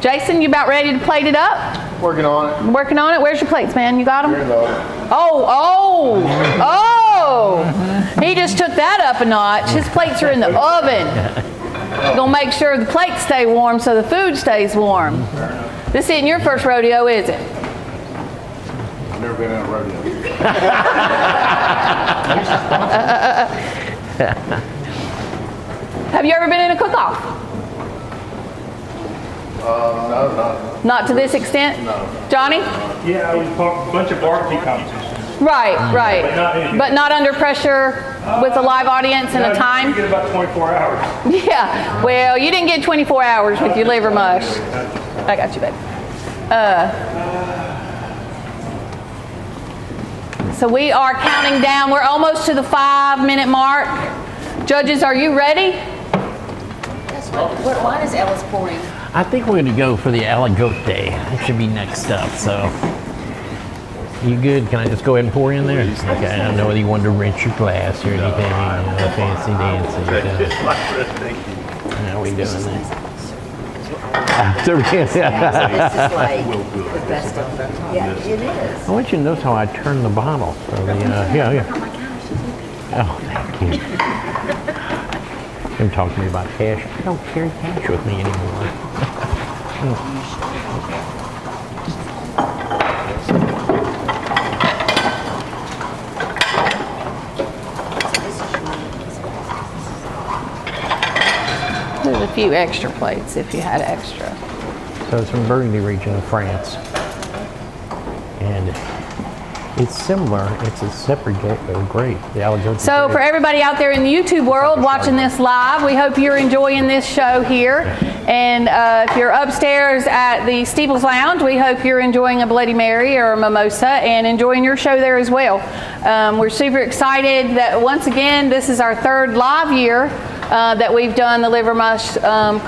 Jason, you about ready to plate it up? Working on it. Working on it? Where's your plates, man? You got them? Here though. Oh, he just took that up a notch. His plates are in the oven. Gonna make sure the plates stay warm so the food stays warm. This isn't your first rodeo, is it? I've never been in a rodeo. Have you ever been in a cook-off? No. Not to this extent? No. Johnny? Yeah, we a bunch of barbecue competitions. Right. But not anything. But not under pressure with a live audience and a time? You get about 24 hours. Yeah. Well, you didn't get 24 hours with your liver mush. I got you, babe. So we are counting down. We're almost to the 5-minute mark. Judges, are you ready? Yes, what wine is Ellis pouring? I think we're going to go for the aligote. It should be next up, so. You good? Can I just go ahead and pour in there? Okay, I don't know whether you wanted to rinse your glass or anything, fancy dancy. How are we doing there? This is like the best of them. Yeah, it is. I want you to notice how I turn the bottle. So the, yeah. Oh, thank you. Don't talk to me about cash. I don't carry cash with me anymore. There's a few extra plates if you had extra. So it's from Burgundy region of France. And it's similar. It's a separate grape, the aligote. So for everybody out there in the YouTube world watching this live, we hope you're enjoying this show here. And if you're upstairs at the Steeples Lounge, we hope you're enjoying a Bloody Mary or a mimosa and enjoying your show there as well. We're super excited that once again, this is our 3rd live year that we've done the Liver Mush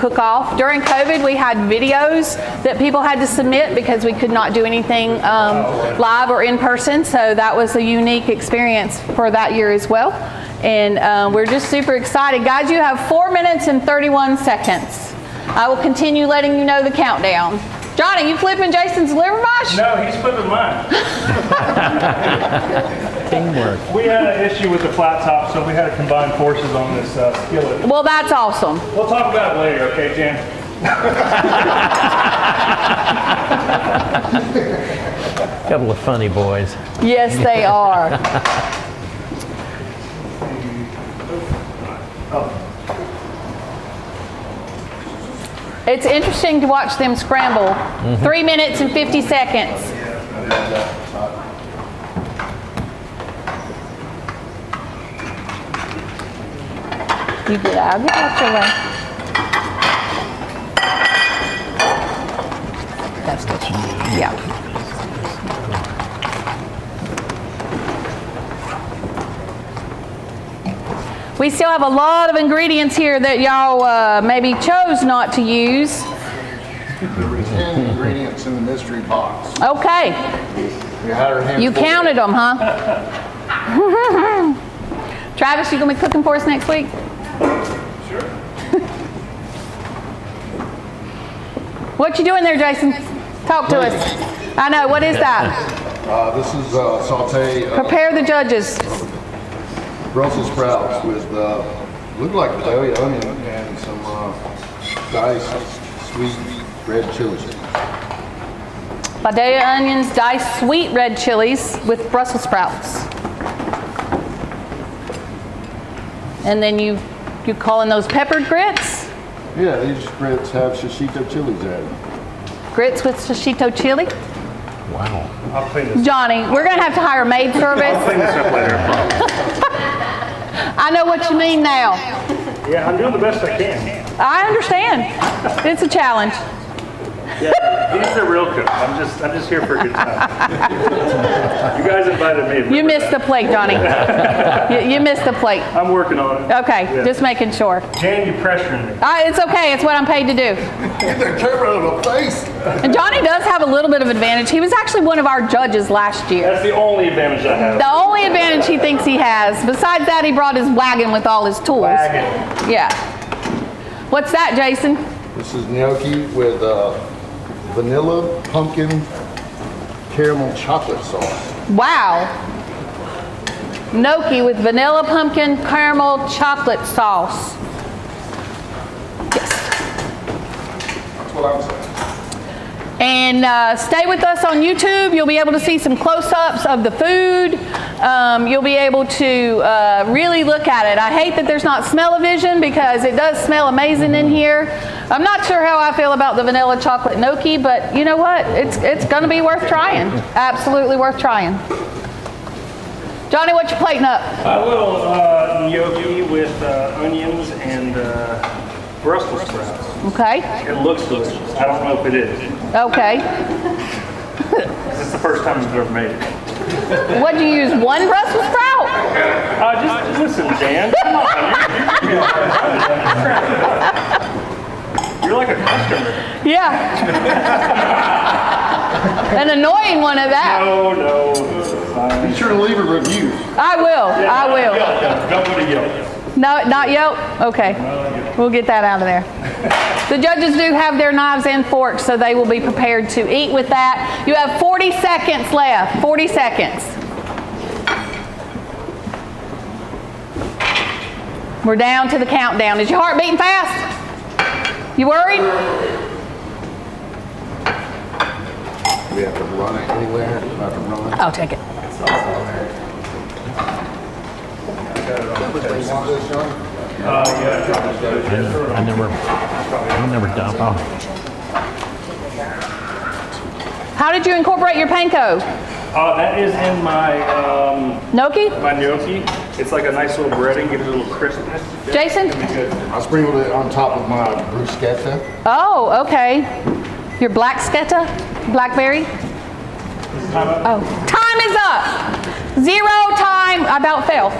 cook-off. During COVID, we had videos that people had to submit because we could not do anything live or in person. So that was a unique experience for that year as well. And we're just super excited. Guys, you have 4 minutes and 31 seconds. I will continue letting you know the countdown. Johnny, you flipping Jason's liver mush? No, he's flipping mine. Teamwork. We had an issue with the flat top, so we had to combine forces on this skillet. Well, that's awesome. We'll talk about it later, okay, Jen? Couple of funny boys. Yes, they are. It's interesting to watch them scramble. 3 minutes and 50 seconds. You get out. Get out your way. That's what you need. Yeah. We still have a lot of ingredients here that y'all maybe chose not to use. There were 10 ingredients in the mystery box. Okay. We had our hands You full. counted them, huh? Travis, you gonna be cooking for us next week? Sure. What you doing there, Jason? Talk to us. I know. What is that? This is saute Prepare the judges. Brussels sprouts with look like Vidalia onion and some diced sweet red chilies. Vidalia onions, diced sweet red chilies with Brussels sprouts. And then you calling those peppered grits? Yeah, these grits have shishito chilies added. Grits with shishito chili? Wow. I'll clean this. Johnny, we're gonna have to hire maid service. I'll clean this up later. I know what you mean now. Yeah, I'm doing the best I can. I understand. It's a challenge. Yeah, he's the real cook. I'm just here for a good time. You guys invited me. You missed the plate, Johnny. You missed the plate. I'm working on it. Okay, Yeah. just making sure. Jan, you pressuring me. It's okay. It's what I'm paid to do. Get that camera on the face. And Johnny does have a little bit of advantage. He was actually one of our judges last year. That's the only advantage I have. The only advantage he thinks he has. Besides that, he brought his wagon with all his tools. Wagon. Yeah. What's that, Jason? This is gnocchi with vanilla, pumpkin, caramel chocolate sauce. Wow. Gnocchi with vanilla, pumpkin, caramel, chocolate sauce. Yes. That's what I'm saying. And stay with us on YouTube. You'll be able to see some close-ups of the food. You'll be able to really look at it. I hate that there's not smell-o-vision because it does smell amazing in here. I'm not sure how I feel about the vanilla chocolate gnocchi, but you know what? It's going to be worth trying. Absolutely worth trying. Johnny, what you plating up? A little gnocchi with onions and Brussels sprouts. Okay. It looks delicious. I don't know if it is. Okay. This is the first time I've ever made it. What, do you use one Brussels sprout? Just listen, Dan. Come on. You're like a customer. Yeah. An annoying one at that. No. Be sure to leave a review. I will. Don't go to Yelp. No, not Yelp? Okay. We'll get that out of there. The judges do have their knives and forks, so they will be prepared to eat with that. You have 40 seconds left. 40 seconds. We're down to the countdown. Is your heart beating fast? You worried? We have to run it anywhere. We have to run it. I'll take it. I never dump off. How did you incorporate your panko? That is in my Gnocchi? my gnocchi. It's like a nice little breading, gives it a little crispness. Jason? It'll be good. I sprinkled it on top of my bruschetta. Oh, okay. Your black sketta? Blackberry? Oh, time is up. 0 time, I about fell.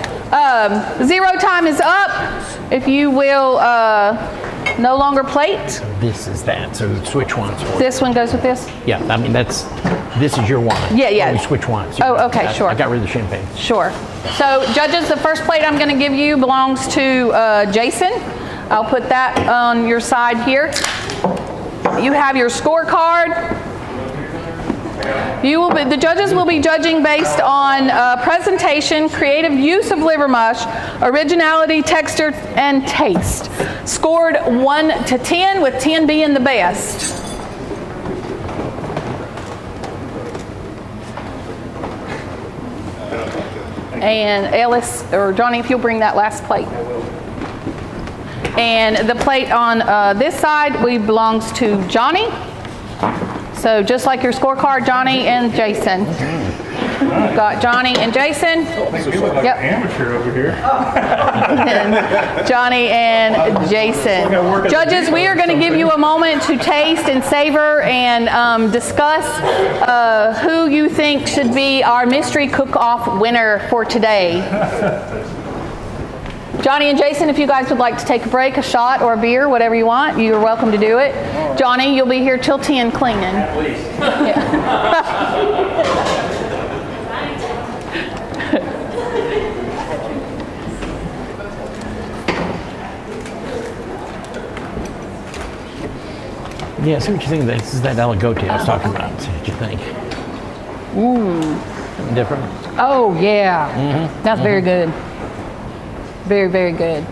0 time is up. If you will no longer plate. This is that, so switch ones for This one goes with this? Yeah, I mean, this is your wine. Yeah. We switch wines. Oh, okay, sure. I got rid of the champagne. Sure. So, judges, the first plate I'm going to give you belongs to Jason. I'll put that on your side here. You have your scorecard. The judges will be judging based on presentation, creative use of liver mush, originality, texture, and taste. Scored 1 to 10, with 10 being the best. And Ellis, or Johnny, if you'll bring that last plate. And the plate on this side belongs to Johnny. So just like your scorecard, Johnny and Jason. We've got Johnny and Jason. Yep. Amateur over here. Johnny and Jason. Judges, we are going to give you a moment to taste and savor and discuss who you think should be our mystery cook-off winner for today. Johnny and Jason, if you guys would like to take a break, a shot or a beer, whatever you want, you're welcome to do it. Johnny, you'll be here till 10 cleaning. At least. Yeah. Yeah, see what you think of that. This is that aligote I was talking about. See what you think. Something different? Oh, yeah. That's very good. Very, very good.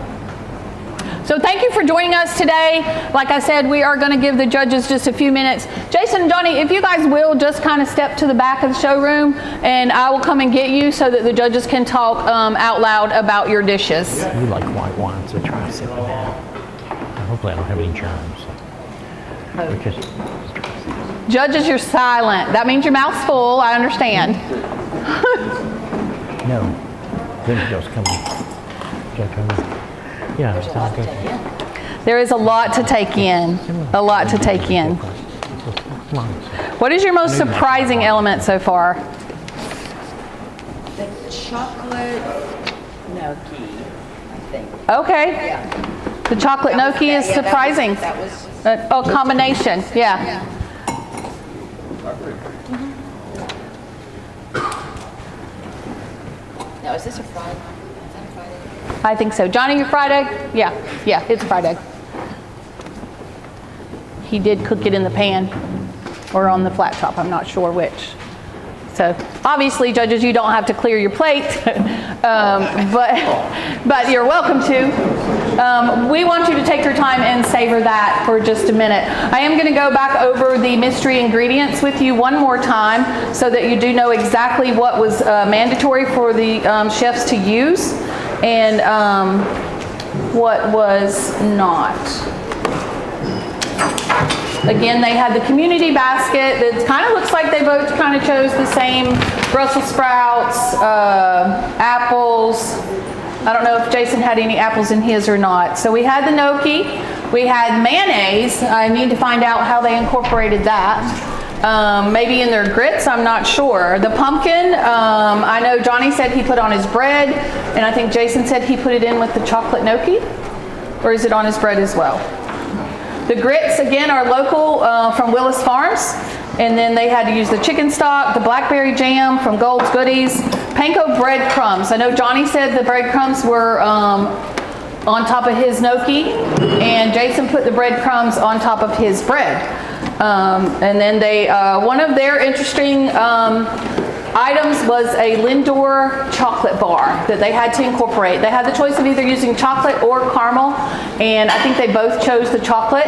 So thank you for joining us today. Like I said, we are going to give the judges just a few minutes. Jason and Johnny, if you guys will just kind of step to the back of the showroom, and I will come and get you so that the judges can talk out loud about your dishes. You like white wine, so try to sit down. Hopefully I don't have any germs. Because Judges, you're silent. That means your mouth's full. I understand. no, then it goes coming. Yeah, it's not good. There is a lot to take in, a lot to take in. What is your most surprising element so far? The chocolate gnocchi, I think. Okay. Yeah. The chocolate gnocchi is surprising. That was Oh, combination, yeah. now, is this a fried? Is that a fried egg? I think so. Johnny, your fried egg? Yeah, it's fried egg. He did cook it in the pan or on the flat top, I'm not sure which. So obviously, judges, you don't have to clear your plate, but you're welcome to. We want you to take your time and savor that for just a minute. I am going to go back over the mystery ingredients with you one more time so that you do know exactly what was mandatory for the chefs to use and what was not. Again, they had the community basket that kind of looks like they both kind of chose the same Brussels sprouts, apples. I don't know if Jason had any apples in his or not. So we had the gnocchi. We had mayonnaise. I need to find out how they incorporated that. Maybe in their grits, I'm not sure. The pumpkin, I know Johnny said he put on his bread, and I think Jason said he put it in with the chocolate gnocchi. Or is it on his bread as well? The grits, again, are local from Willis Farms. And then they had to use the chicken stock, the blackberry jam from Gold's Goodies, panko breadcrumbs. I know Johnny said the breadcrumbs were on top of his gnocchi, and Jason put the breadcrumbs on top of his bread. And then they, one of their interesting items was a Lindor chocolate bar that they had to incorporate. They had the choice of either using chocolate or caramel, and I think they both chose the chocolate,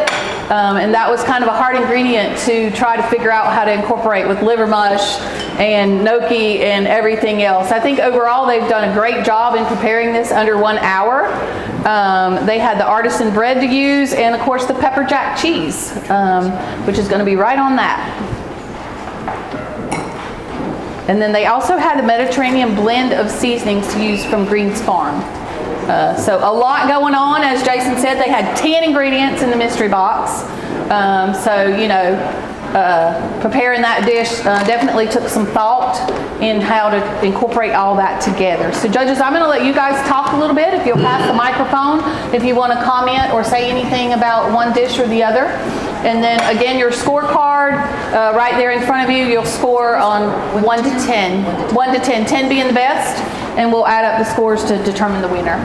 and that was kind of a hard ingredient to try to figure out how to incorporate with liver mush and gnocchi and everything else. I think overall they've done a great job in preparing this under 1 hour. They had the artisan bread to use, and of course the pepper jack cheese, which is going to be right on that. And then they also had a Mediterranean blend of seasonings to use from Green's Farm. So a lot going on. As Jason said, they had 10 ingredients in the mystery box. So, you know, preparing that dish definitely took some thought in how to incorporate all that together. So judges, I'm going to let you guys talk a little bit. If you'll pass the microphone, if you want to comment or say anything about one dish or the other. And then again, your scorecard right there in front of you, you'll score on 1 to 10. 1 to 10, 10 being the best, and we'll add up the scores to determine the winner.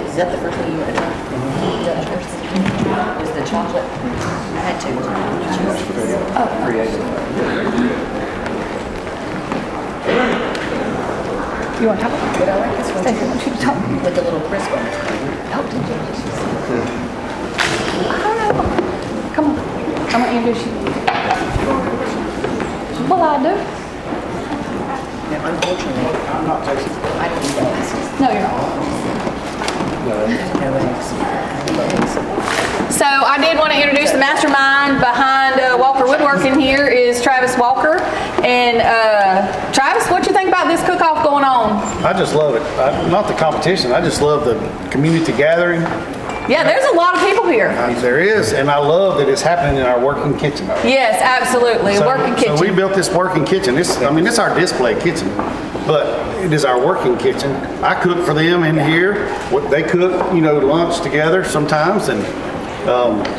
Is that the first thing you want to try? Is that the first thing? Is the chocolate? I had two. Oh. You want to talk? But I like this one too. With the little crisp on it. Oh, did you? I don't know. Come on. I'm going to introduce you. Well, I do. Now, unfortunately, I'm not Jason. I don't need glasses. No, you're not. No eggs. So I did want to introduce the mastermind behind Walker Woodworking. Here is Travis Walker. And Travis, what you think about this cook-off going on? I just love it. Not the competition. I just love the community gathering. Yeah, there's a lot of people here. There is, and I love that it's happening in our working kitchen. Yes, absolutely. Working kitchen. So we built this working kitchen. It's our display kitchen, but it is our working kitchen. I cook for them in here. They cook, lunch together sometimes, and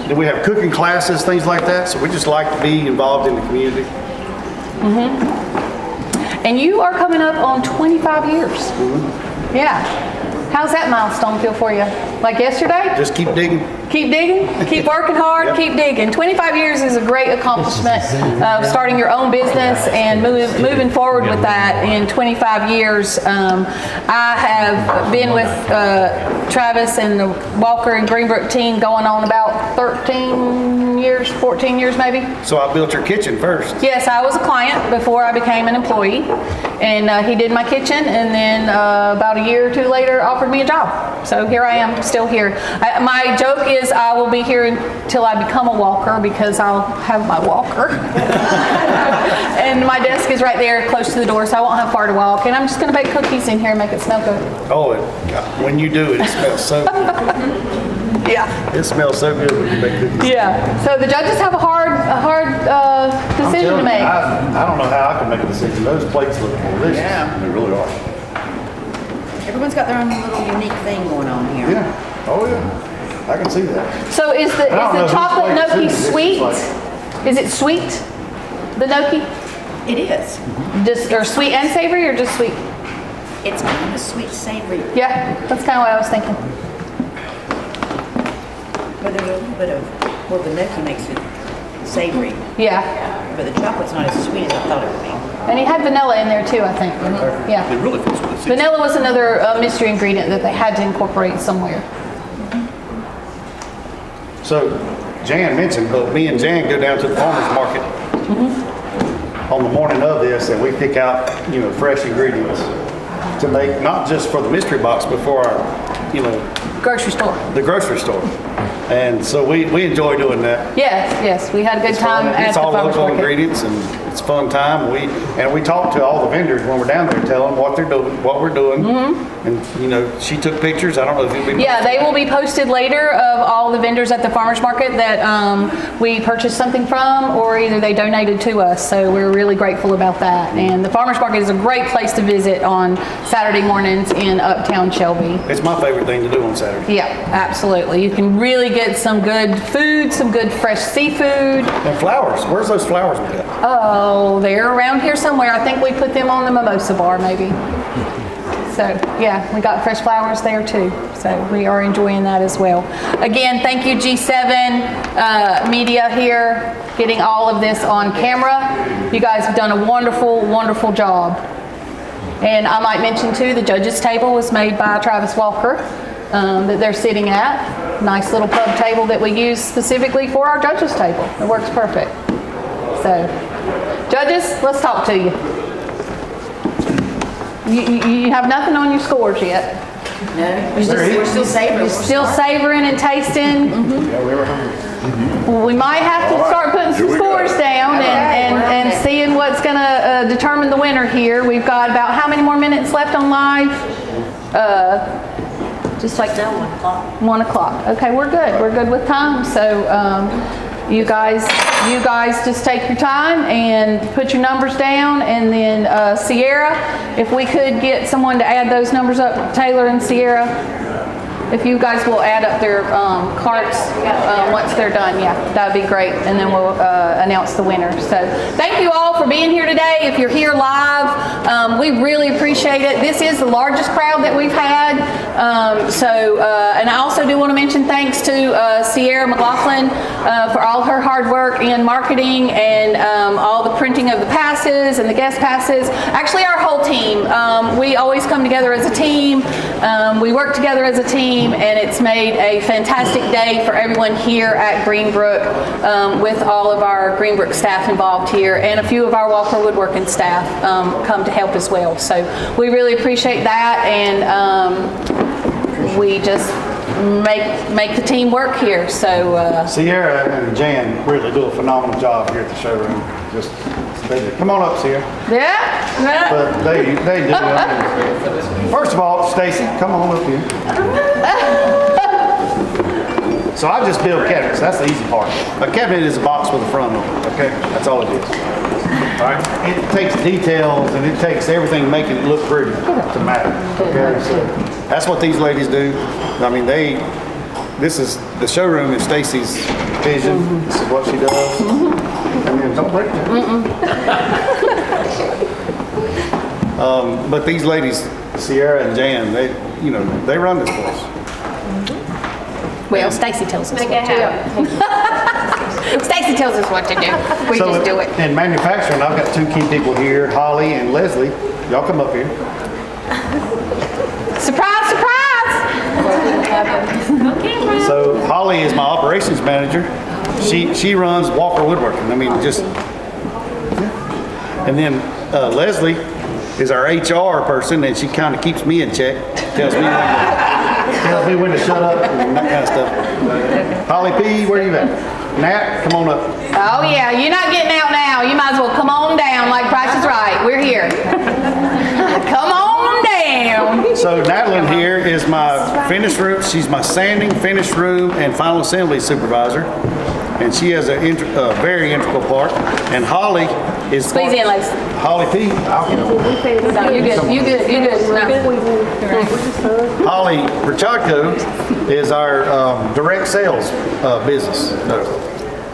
then we have cooking classes, things like that. So we just like to be involved in the community. Mm-hmm. And you are coming up on 25 years. Mm-hmm. Yeah. How's that milestone feel for you? Like yesterday? Just keep digging. Keep digging, keep working hard, Yep. keep digging. 25 years is a great accomplishment of starting your own business and moving forward with that in 25 years. I have been with Travis and the Walker and Greenbrook team going on about 13 years, 14 years maybe. So I built your kitchen first. Yes, I was a client before I became an employee, and he did my kitchen, and then about a year or two later offered me a job. So here I am, still here. My joke is I will be here until I become a walker because I'll have my walker. And my desk is right there close to the door, so I won't have far to walk. And I'm just going to bake cookies in here and make it smell good. Oh, when you do it, it smells so good. Yeah. It smells so good when you make cookies. Yeah. So the judges have a hard decision to make. I don't know how I can make a decision. Those plates look delicious. Yeah. They really are. Everyone's got their own little unique thing going on here. Yeah. Oh, yeah. I can see that. So is the chocolate gnocchi sweet? Is it sweet? The gnocchi? It is. Just or sweet and savory, or just sweet? It's kind of sweet savory. Yeah, that's kind of what I was thinking. But there's a little bit of, well, the gnocchi makes it savory. Yeah. But the chocolate's not as sweet as I thought it would be. And he had vanilla in there too, I think. Yeah. It really fits with the season. Vanilla was another mystery ingredient that they had to incorporate somewhere. So Jan mentioned, me and Jan go down to the farmer's market on the morning of this, and we pick out, fresh ingredients to make, not just for the mystery box, but for our, Grocery store. the grocery store. And so we enjoy doing that. Yes, we had a good time at It's the all farmer's local market. ingredients, and it's a fun time. We talk to all the vendors when we're down there, tell them what they're doing, what we're doing. And she took pictures. I don't know if you'll be. Yeah, they will be posted later of all the vendors at the farmer's market that we purchased something from, or either they donated to us. So we're really grateful about that. And the farmer's market is a great place to visit on Saturday mornings in Uptown Shelby. It's my favorite thing to do on Saturday. Yeah, absolutely. You can really get some good food, some good fresh seafood. And flowers. Where's those flowers we got? Oh, they're around here somewhere. I think we put them on the mimosa bar maybe. So yeah, we got fresh flowers there too. So we are enjoying that as well. Again, thank you G7 Media here, getting all of this on camera. You guys have done a wonderful, wonderful job. And I might mention too, the judges table was made by Travis Walker that they're sitting at. Nice little pub table that we use specifically for our judges table. It works perfect. So, judges, let's talk to you. You have nothing on your scores yet. No, we're still savoring. You're still savoring and tasting. We might have to start putting some scores down and seeing what's going to determine the winner here. We've got about how many more minutes left on live? Just like now, 1 o'clock. 1 o'clock. Okay, we're good. We're good with time. So you guys just take your time and put your numbers down, and then Sierra, if we could get someone to add those numbers up, Taylor and Sierra, if you guys will add up their cards once they're done, yeah, that'd be great, and then we'll announce the winner. So thank you all for being here today. If you're here live, we really appreciate it. This is the largest crowd that we've had. And I also do want to mention thanks to Sierra McLaughlin for all her hard work in marketing and all the printing of the passes and the guest passes. Actually, our whole team. We always come together as a team. We work together as a team, and it's made a fantastic day for everyone here at Greenbrook with all of our Greenbrook staff involved here, and a few of our Walker Woodworking staff come to help as well. So we really appreciate that, and we just make the team work here. So Sierra and Jan really do a phenomenal job here at the showroom. Come on up, Sierra. Yeah. But they do. First of all, Stacy, come on up here. So I just build cabinets. That's the easy part. A cabinet is a box with a front on it. Okay, that's all it is. All right. It takes details and it takes everything making it look pretty to matter. Okay, so that's what these ladies do. I mean, this is the showroom is Stacy's vision. This is what she does. I mean, don't break it. But these ladies, Sierra and Jan, they run this place. Well, Stacy tells us what to do. Stacy tells us what to do. We just do it. In manufacturing, I've got two key people here, Holly and Leslie. Y'all come up here. Surprise, surprise! So Holly is my operations manager. She runs Walker Woodworking. I mean, just. And then Leslie is our HR person, and she kind of keeps me in check. Tells me when to shut up and that kind of stuff. Holly P, where you at? Nat, come on up. Oh yeah, you're not getting out now. You might as well come on down like Price is Right. We're here. Come on down. So Natalie here is my finished room. She's my sanding, finished room, and final assembly supervisor. And she has a very integral part. And Holly is Squeeze in, ladies. Holly P. No, you're good. You're good. You're good. No. Holly Rachadko is our direct sales business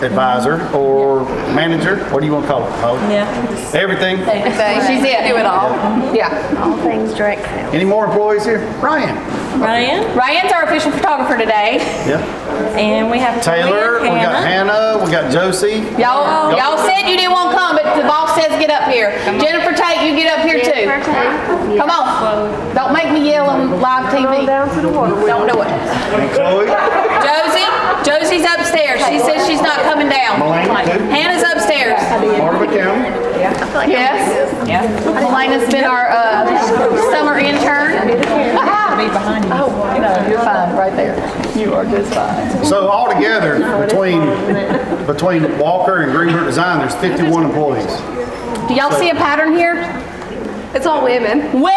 advisor or manager. What do you want to call it, Holly? Yeah. Everything. She's it. Do it all. Yeah. All things direct sales. Any more employees here? Ryan. Ryan's our official photographer today. Yeah. And we have Taylor. We got Hannah. We got Josie. Y'all said you didn't want to come, but the boss says get up here. Jennifer Tate, you get up here too. Come on. Don't make me yell on live TV. Down to the water. Don't do it. And Chloe. Josie's upstairs. She says she's not coming down. Hannah's upstairs. Marva County. Yes. Yeah. Melena's been our summer intern. Oh, no, you're fine right there. You are just fine. So altogether, between Walker and Greenbrook Design, there's 51 employees. Do y'all see a pattern here? It's all women. Women!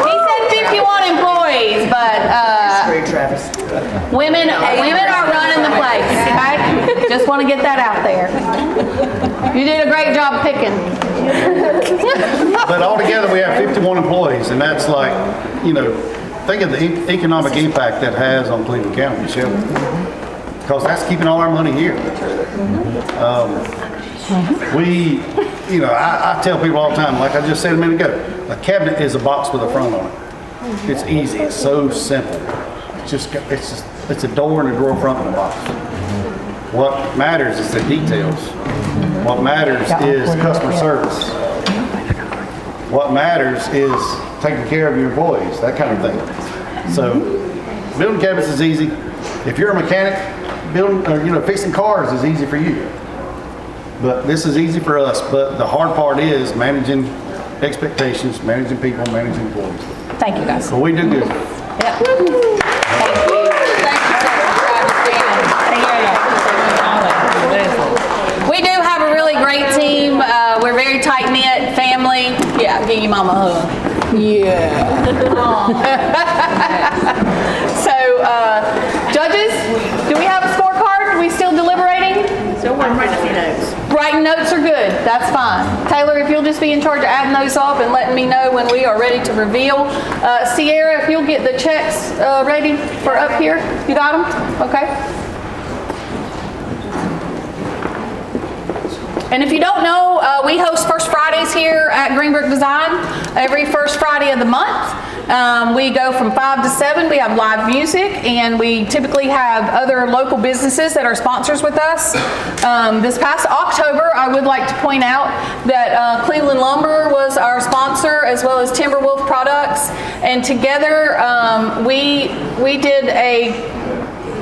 He said 51 employees, but women are running the place, okay? Just want to get that out there. You did a great job picking. But altogether, we have 51 employees, and that's like, think of the economic impact that has on Cleveland County, Shelby. Because that's keeping all our money here. I tell people all the time, like I just said a minute ago, a cabinet is a box with a front on it. It's easy. It's so simple. It's a door and a drawer front and a box. What matters is the details. What matters is customer service. What matters is taking care of your employees, that kind of thing. So, building cabinets is easy. If you're a mechanic, fixing cars is easy for you. But this is easy for us. But the hard part is managing expectations, managing people, managing employees. Thank you, guys. But we do good. Yeah. Thank you. We do have a really great team. We're very tight-knit family. Yeah, give your mama a hug. Yeah. So, judges, do we have a scorecard? Are we still deliberating? So I'm writing a few notes. Writing notes are good. That's fine. Taylor, if you'll just be in charge of adding those up and letting me know when we are ready to reveal. Sierra, if you'll get the checks ready for up here. You got them? Okay. And if you don't know, we host First Fridays here at Greenbrook Design every first Friday of the month. We go from 5 to 7. We have live music, and we typically have other local businesses that are sponsors with us. This past October, I would like to point out that Cleveland Lumber was our sponsor, as well as Timberwolf Products. And together, we did a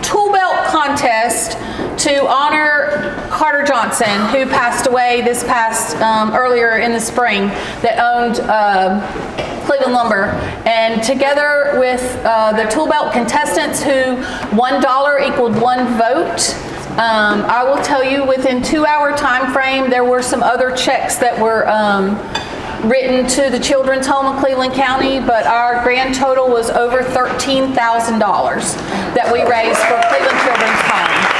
tool belt contest to honor Carter Johnson, who passed away this past earlier in the spring, that owned Cleveland Lumber. And together with the tool belt contestants, who $1 equaled 1 vote, I will tell you within 2-hour time frame, there were some other checks that were written to the Children's Home of Cleveland County, but our grand total was over $13,000 that we raised for Cleveland Children's Home.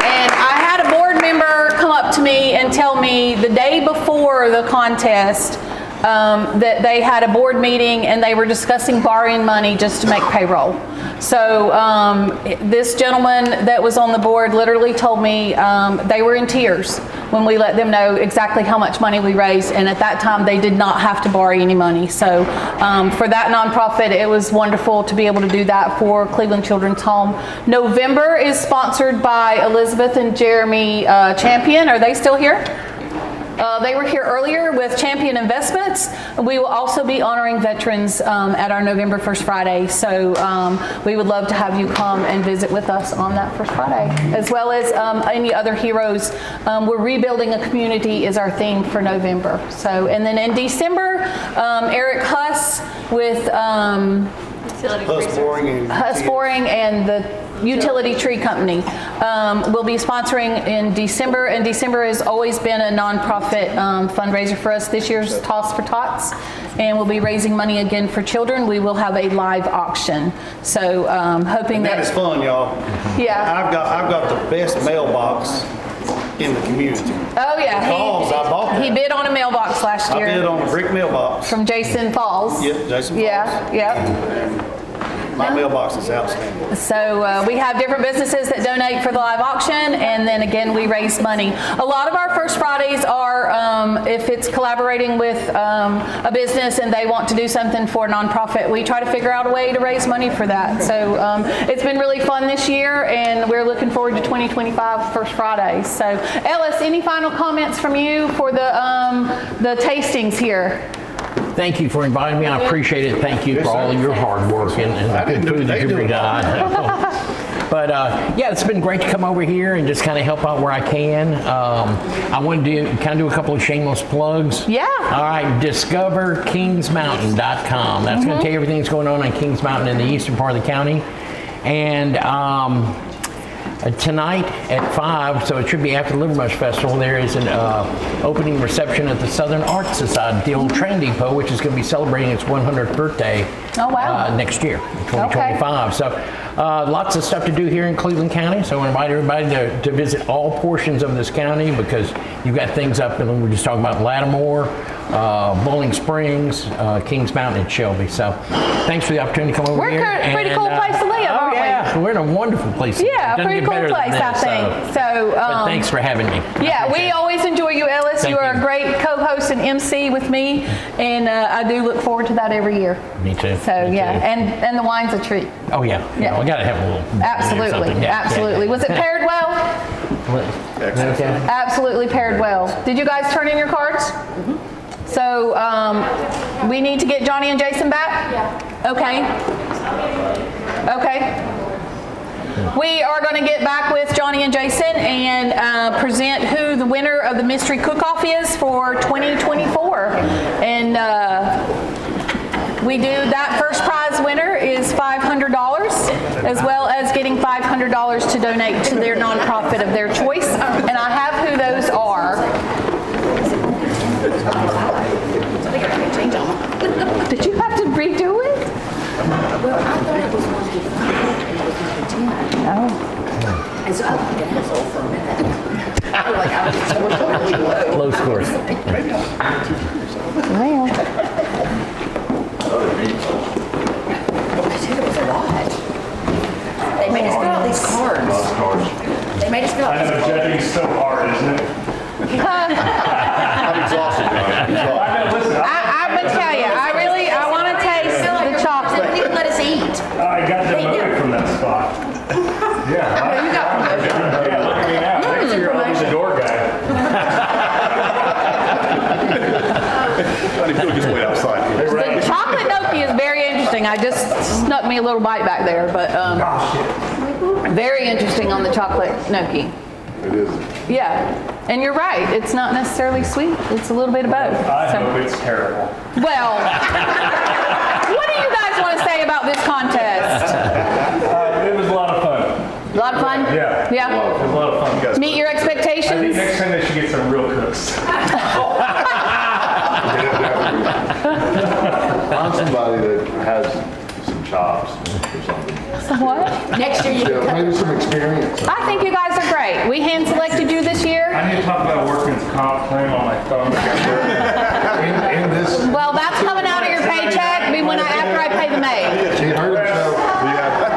And I had a board member come up to me and tell me the day before the contest that they had a board meeting and they were discussing borrowing money just to make payroll. So this gentleman that was on the board literally told me they were in tears when we let them know exactly how much money we raised, and at that time they did not have to borrow any money. So for that nonprofit, it was wonderful to be able to do that for Cleveland Children's Home. November is sponsored by Elizabeth and Jeremy Champion. Are they still here? They were here earlier with Champion Investments. We will also be honoring veterans at our November 1st Friday. So we would love to have you come and visit with us on that First Friday, as well as any other heroes. We're rebuilding a community is our theme for November. So, and then in December, Eric Huss with Huss Boring and the Utility Tree Company will be sponsoring in December, and December has always been a nonprofit fundraiser for us. This year's Toss for Tots, and we'll be raising money again for children. We will have a live auction, so hoping that is fun, y'all. Yeah, I've got the best mailbox in the community. Oh yeah, Because I bought that. he bid on a mailbox last year. I bid on a brick mailbox. From Jason Falls. Yep, Jason Falls. Yeah, yep. My mailbox is outstanding. So we have different businesses that donate for the live auction, and then again we raise money. A lot of our First Fridays are if it's collaborating with a business and they want to do something for a nonprofit, we try to figure out a way to raise money for that. So it's been really fun this year, and we're looking forward to 2025 First Fridays. So Ellis, any final comments from you for the tastings here? Thank you for inviting me. I appreciate it. Thank you for all of your hard work and the good food that you bring out. But yeah, it's been great to come over here and just kind of help out where I can. I want to do a couple of shameless plugs. Yeah. All right, discoverkingsmountain.com. That's going to tell you everything that's going on Kings Mountain in the eastern part of the county. And tonight at 5, so it should be after the Liver Mush Festival, there is an opening reception at the Southern Art Society, the old train depot, which is going to be celebrating its 100th birthday next year, 2025. So lots of stuff to do here in Cleveland County. So I invite everybody to visit all portions of this county, because you've got things up, and we're just talking about Lattimore, Bowling Springs, Kings Mountain, and Shelby. So thanks for the opportunity to come over here. We're a pretty cool place to live, aren't we? We're in a wonderful place. Yeah, pretty cool place, I think. But thanks for having me. Yeah, we always enjoy you, Ellis. You are a great co-host and MC with me, and I do look forward to that every year. Me too. So and the wine's a treat. Oh yeah. I got to have a little. Absolutely, absolutely. Was it paired well? Okay. Absolutely paired well. Did you guys turn in your cards? So we need to get Johnny and Jason back? Yeah. Okay. We are going to get back with Johnny and Jason and present who the winner of the mystery cook-off is for 2024. And we do that first prize winner is $500, as well as getting $500 to donate to their nonprofit of their choice. And I have who those are. Did you have to redo it? Well, I thought it was 155 and it was 110. Oh. And so I was like an asshole for a minute. I was like, I was totally low. Low scores. Well. I said it was a lot. They made us fill out these cards. They made us fill out I these know, cards. judging's so hard, isn't it? I'm exhausted, John. I know, listen, I'm going to tell you, I want to taste the chocolate. They didn't even let us eat. I got demoted from that spot. Yeah. You got promoted. Yeah, look at me now. Next year I'll be the door guy. I feel just wait outside. The chocolate gnocchi is very interesting. I just snuck me a little bite back there, but very interesting on the chocolate gnocchi. It is. Yeah, and you're right. It's not necessarily sweet. It's a little bit of both. I hope it's terrible. Well, what do you guys want to say about this contest? It was a lot of fun. A lot of fun? Yeah. Yeah? It was a lot of fun. Meet your I think expectations? next time they should get some real cooks. Find somebody that has some chops or something. What? Next year you can cut. Maybe some experience. I think you guys are great. We hand selected you this year. I need to talk about a workman's comp claim on my phone. In this, Well, that's coming out of your paycheck after I pay the maid. she heard it, so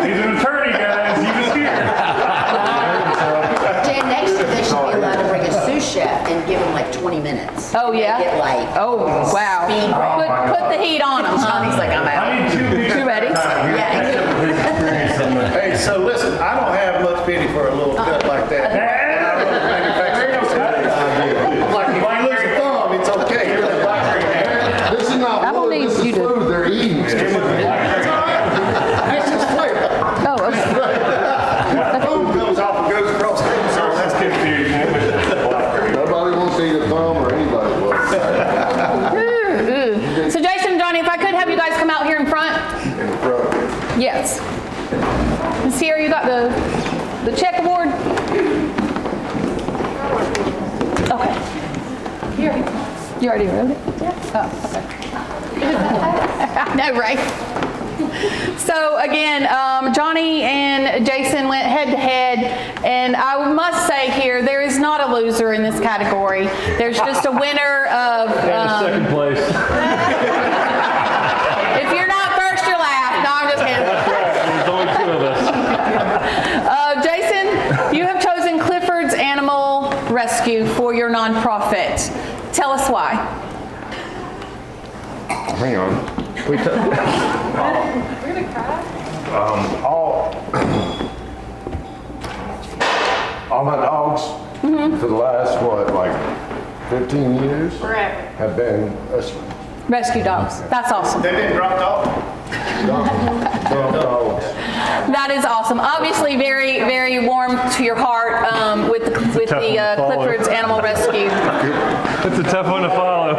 He's an attorney, guys. He was here. Jan, next year they should be allowed to bring a sous chef and give them like 20 minutes. Oh, yeah? Get like, Oh, wow. Speed round. Put the heat on them, Johnny's huh? like, I'm out. I need 2 weeks. You ready? Hey, so listen, I don't have much pity for a little cut like that. And I don't manufacture. Like if you lose a here. You got the checkerboard? Okay. You already wrote it? Yeah. Oh, okay. I know, right? So again, Johnny and Jason went head to head, and I must say here, there is not a loser in this category. There's just a winner of... second place. If you're not first, you're last. No, I'm just kidding. That's right. There's only two of us. Jason, you have chosen Clifford's Animal Rescue for your nonprofit. Tell us why. Hang on. We're gonna cry. All my dogs for the last, what, like 15 years? Forever. Have been Rescue dogs. That's awesome. They've been dropped off. dogs. That is awesome. Obviously, very, very warm to your heart with the Clifford's Animal Rescue. It's a tough one to follow.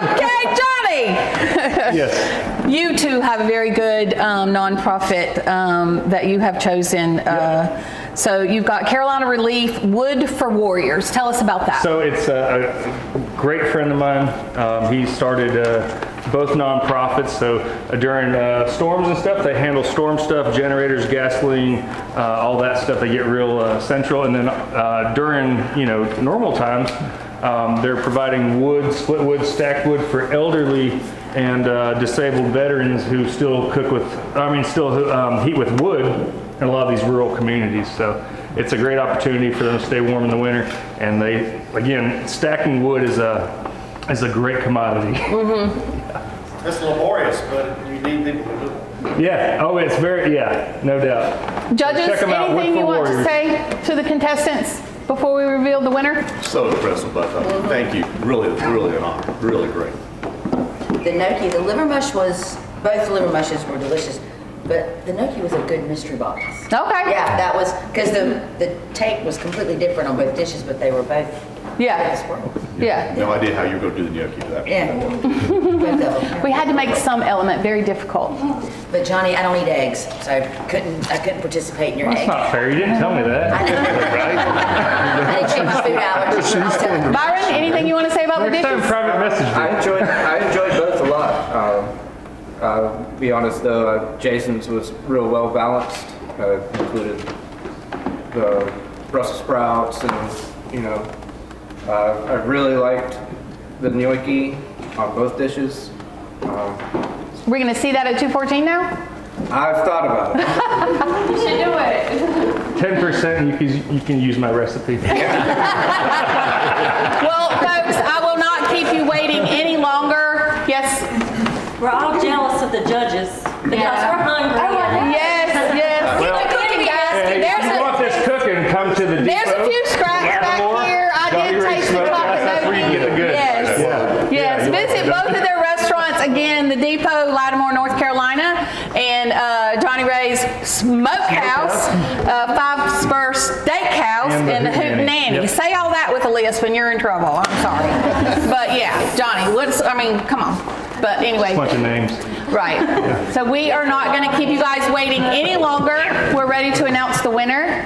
Okay, Johnny. Yes. You two have a very good nonprofit that you have chosen. So you've got Carolina Relief Wood for Warriors. Tell us about that. So it's a great friend of mine. He started both nonprofits. So during storms and stuff, they handle storm stuff, generators, gasoline, all that stuff. They get real central. And then during normal times, they're providing wood, split wood, stacked wood for elderly and disabled veterans who still heat with wood in a lot of these rural communities. So it's a great opportunity for them to stay warm in the winter. And they, again, stacking wood is a great commodity. Mm-hmm. It's laborious, but you need people to do it. Yeah. Oh, it's no doubt. Judges, Check 'em out, anything Wood you for want to Warriors. say to the contestants before we reveal the winner? So impressive, but thank you. Really an honor. Really great. The gnocchi, the liver mush both the liver mushes were delicious, but the gnocchi was a good mystery box. Okay. Yeah, that was, because the take was completely different on both dishes, but they were both Yeah. Yeah. No idea how you were going to do the gnocchi for that. Yeah. Both of them. We had to make some element very difficult. But Johnny, I don't eat eggs, so I couldn't participate in your That's egg. not fair. You didn't tell me that. I know. I didn't check my food allergies. I'll tell you. Byron, anything you want to say about the Next time, dishes? private message me. I enjoyed both a lot. Be honest though, Jason's was real well balanced. Included the Brussels sprouts, and I really liked the gnocchi on both dishes. We're going to see that at 214 now? I've thought about it. You should do it. 10%, you can use my recipe. Well, folks, I will not keep you waiting any longer. Yes? We're all jealous of the judges because we're hungry. Yes. Well, Keep it cooking, guys. Hey, if you want this cooking, come to the depot. There's a few scraps back Lattimore, here. I did taste the chocolate. That's where you get the good. Yes. Visit both of their restaurants. Again, the Depot, Lattimore, North Carolina, and Johnny Ray's Smokehouse, Five Spur Steakhouse, and the Hoot and Nannie. Yep. Say all that with a lisp and you're in trouble. I'm sorry. But yeah, Johnny, come on. But anyway. A bunch of names. Right. So we are not going to keep you guys waiting any longer. We're ready to announce the winner.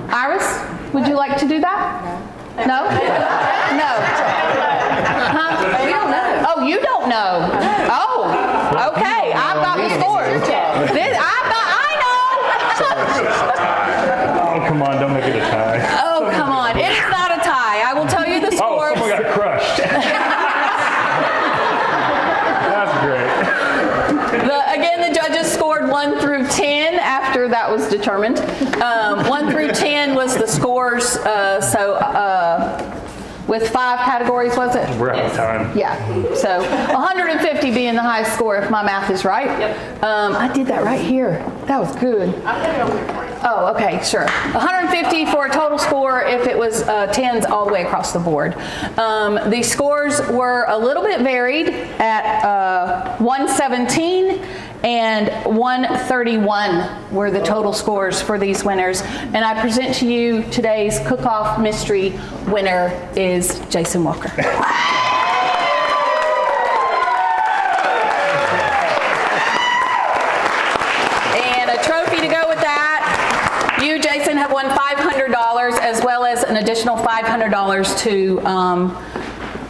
Iris, would you like to do that? No? No. Huh? We don't know. Oh, you don't know. Oh, okay. I've got the scores. I know. Oh, come on, don't make it a tie. Oh, come on. It's not a tie. I will tell you the scores. Oh, someone got crushed. That's great. Again, the judges scored 1 through 10 after that was determined. 1 through 10 was the scores, with 5 categories, was it? We're out of time. Yeah, so 150 being the highest score if my math is right. Yep. I did that right here. That was good. I put it on there for you. Oh, okay, sure. 150 for a total score if it was 10s all the way across the board. The scores were a little bit varied at 117 and 131 were the total scores for these winners. And I present to you today's cook-off mystery winner is Jason Walker. a trophy to go with that. You, Jason, have won $500 as well as an additional $500 to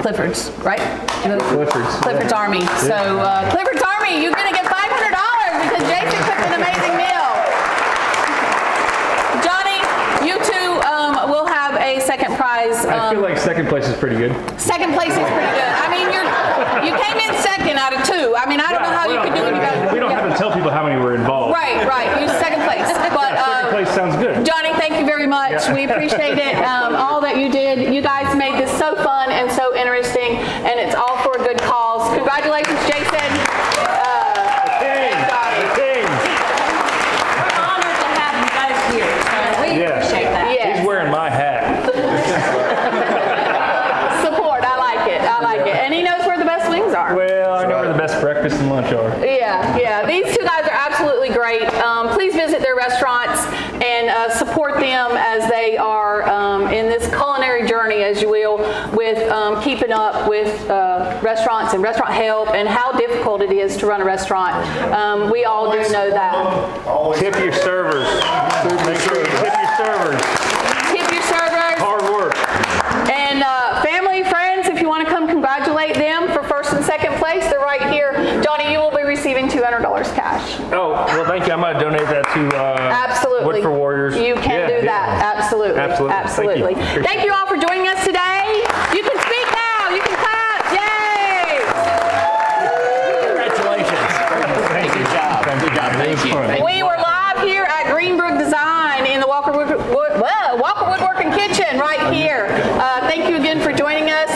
Clifford's, right? Clifford's Army. So Clifford's Army, you're going to get $500 because Jason cooked an amazing meal. Johnny, you two will have a second prize. I feel like second place is pretty good. Second place is pretty good. I mean, you came in second out of two. I mean, I don't know how you could do any better. We don't have to tell people how many were involved. Right. You second place. But Second place sounds good. Johnny, thank you very much. Yeah. We appreciate it. All that you did. You guys made this so fun and so interesting, and it's all for a good cause. Congratulations, Jason. We're honored to have you guys here, so we appreciate that. Yes. He's wearing my hat. Support. I like it. And he knows where the best wings are. Well, I know where the best breakfast and lunch are. Yeah. These two guys are absolutely great. Please visit their restaurants and support them as they are in this culinary journey, as you will, with keeping up with restaurants and restaurant help and how difficult it is to run a restaurant. We all do know that. Tip your servers. Make sure you tip your servers. Tip your servers. Hard work. And family, friends, if you want to come congratulate them for first and second place, they're right here. Johnny, you will be receiving $200 cash. Oh, well, thank you. I might donate that to Absolutely. Wood for Warriors. You can do that. Absolutely. Absolutely. Thank you all for joining us today. You can speak now. You can clap. Yay! Congratulations. Good job. Thank you. We were live here at Greenbrook Design in the Walker Woodworking Kitchen right here. Thank you again for joining us.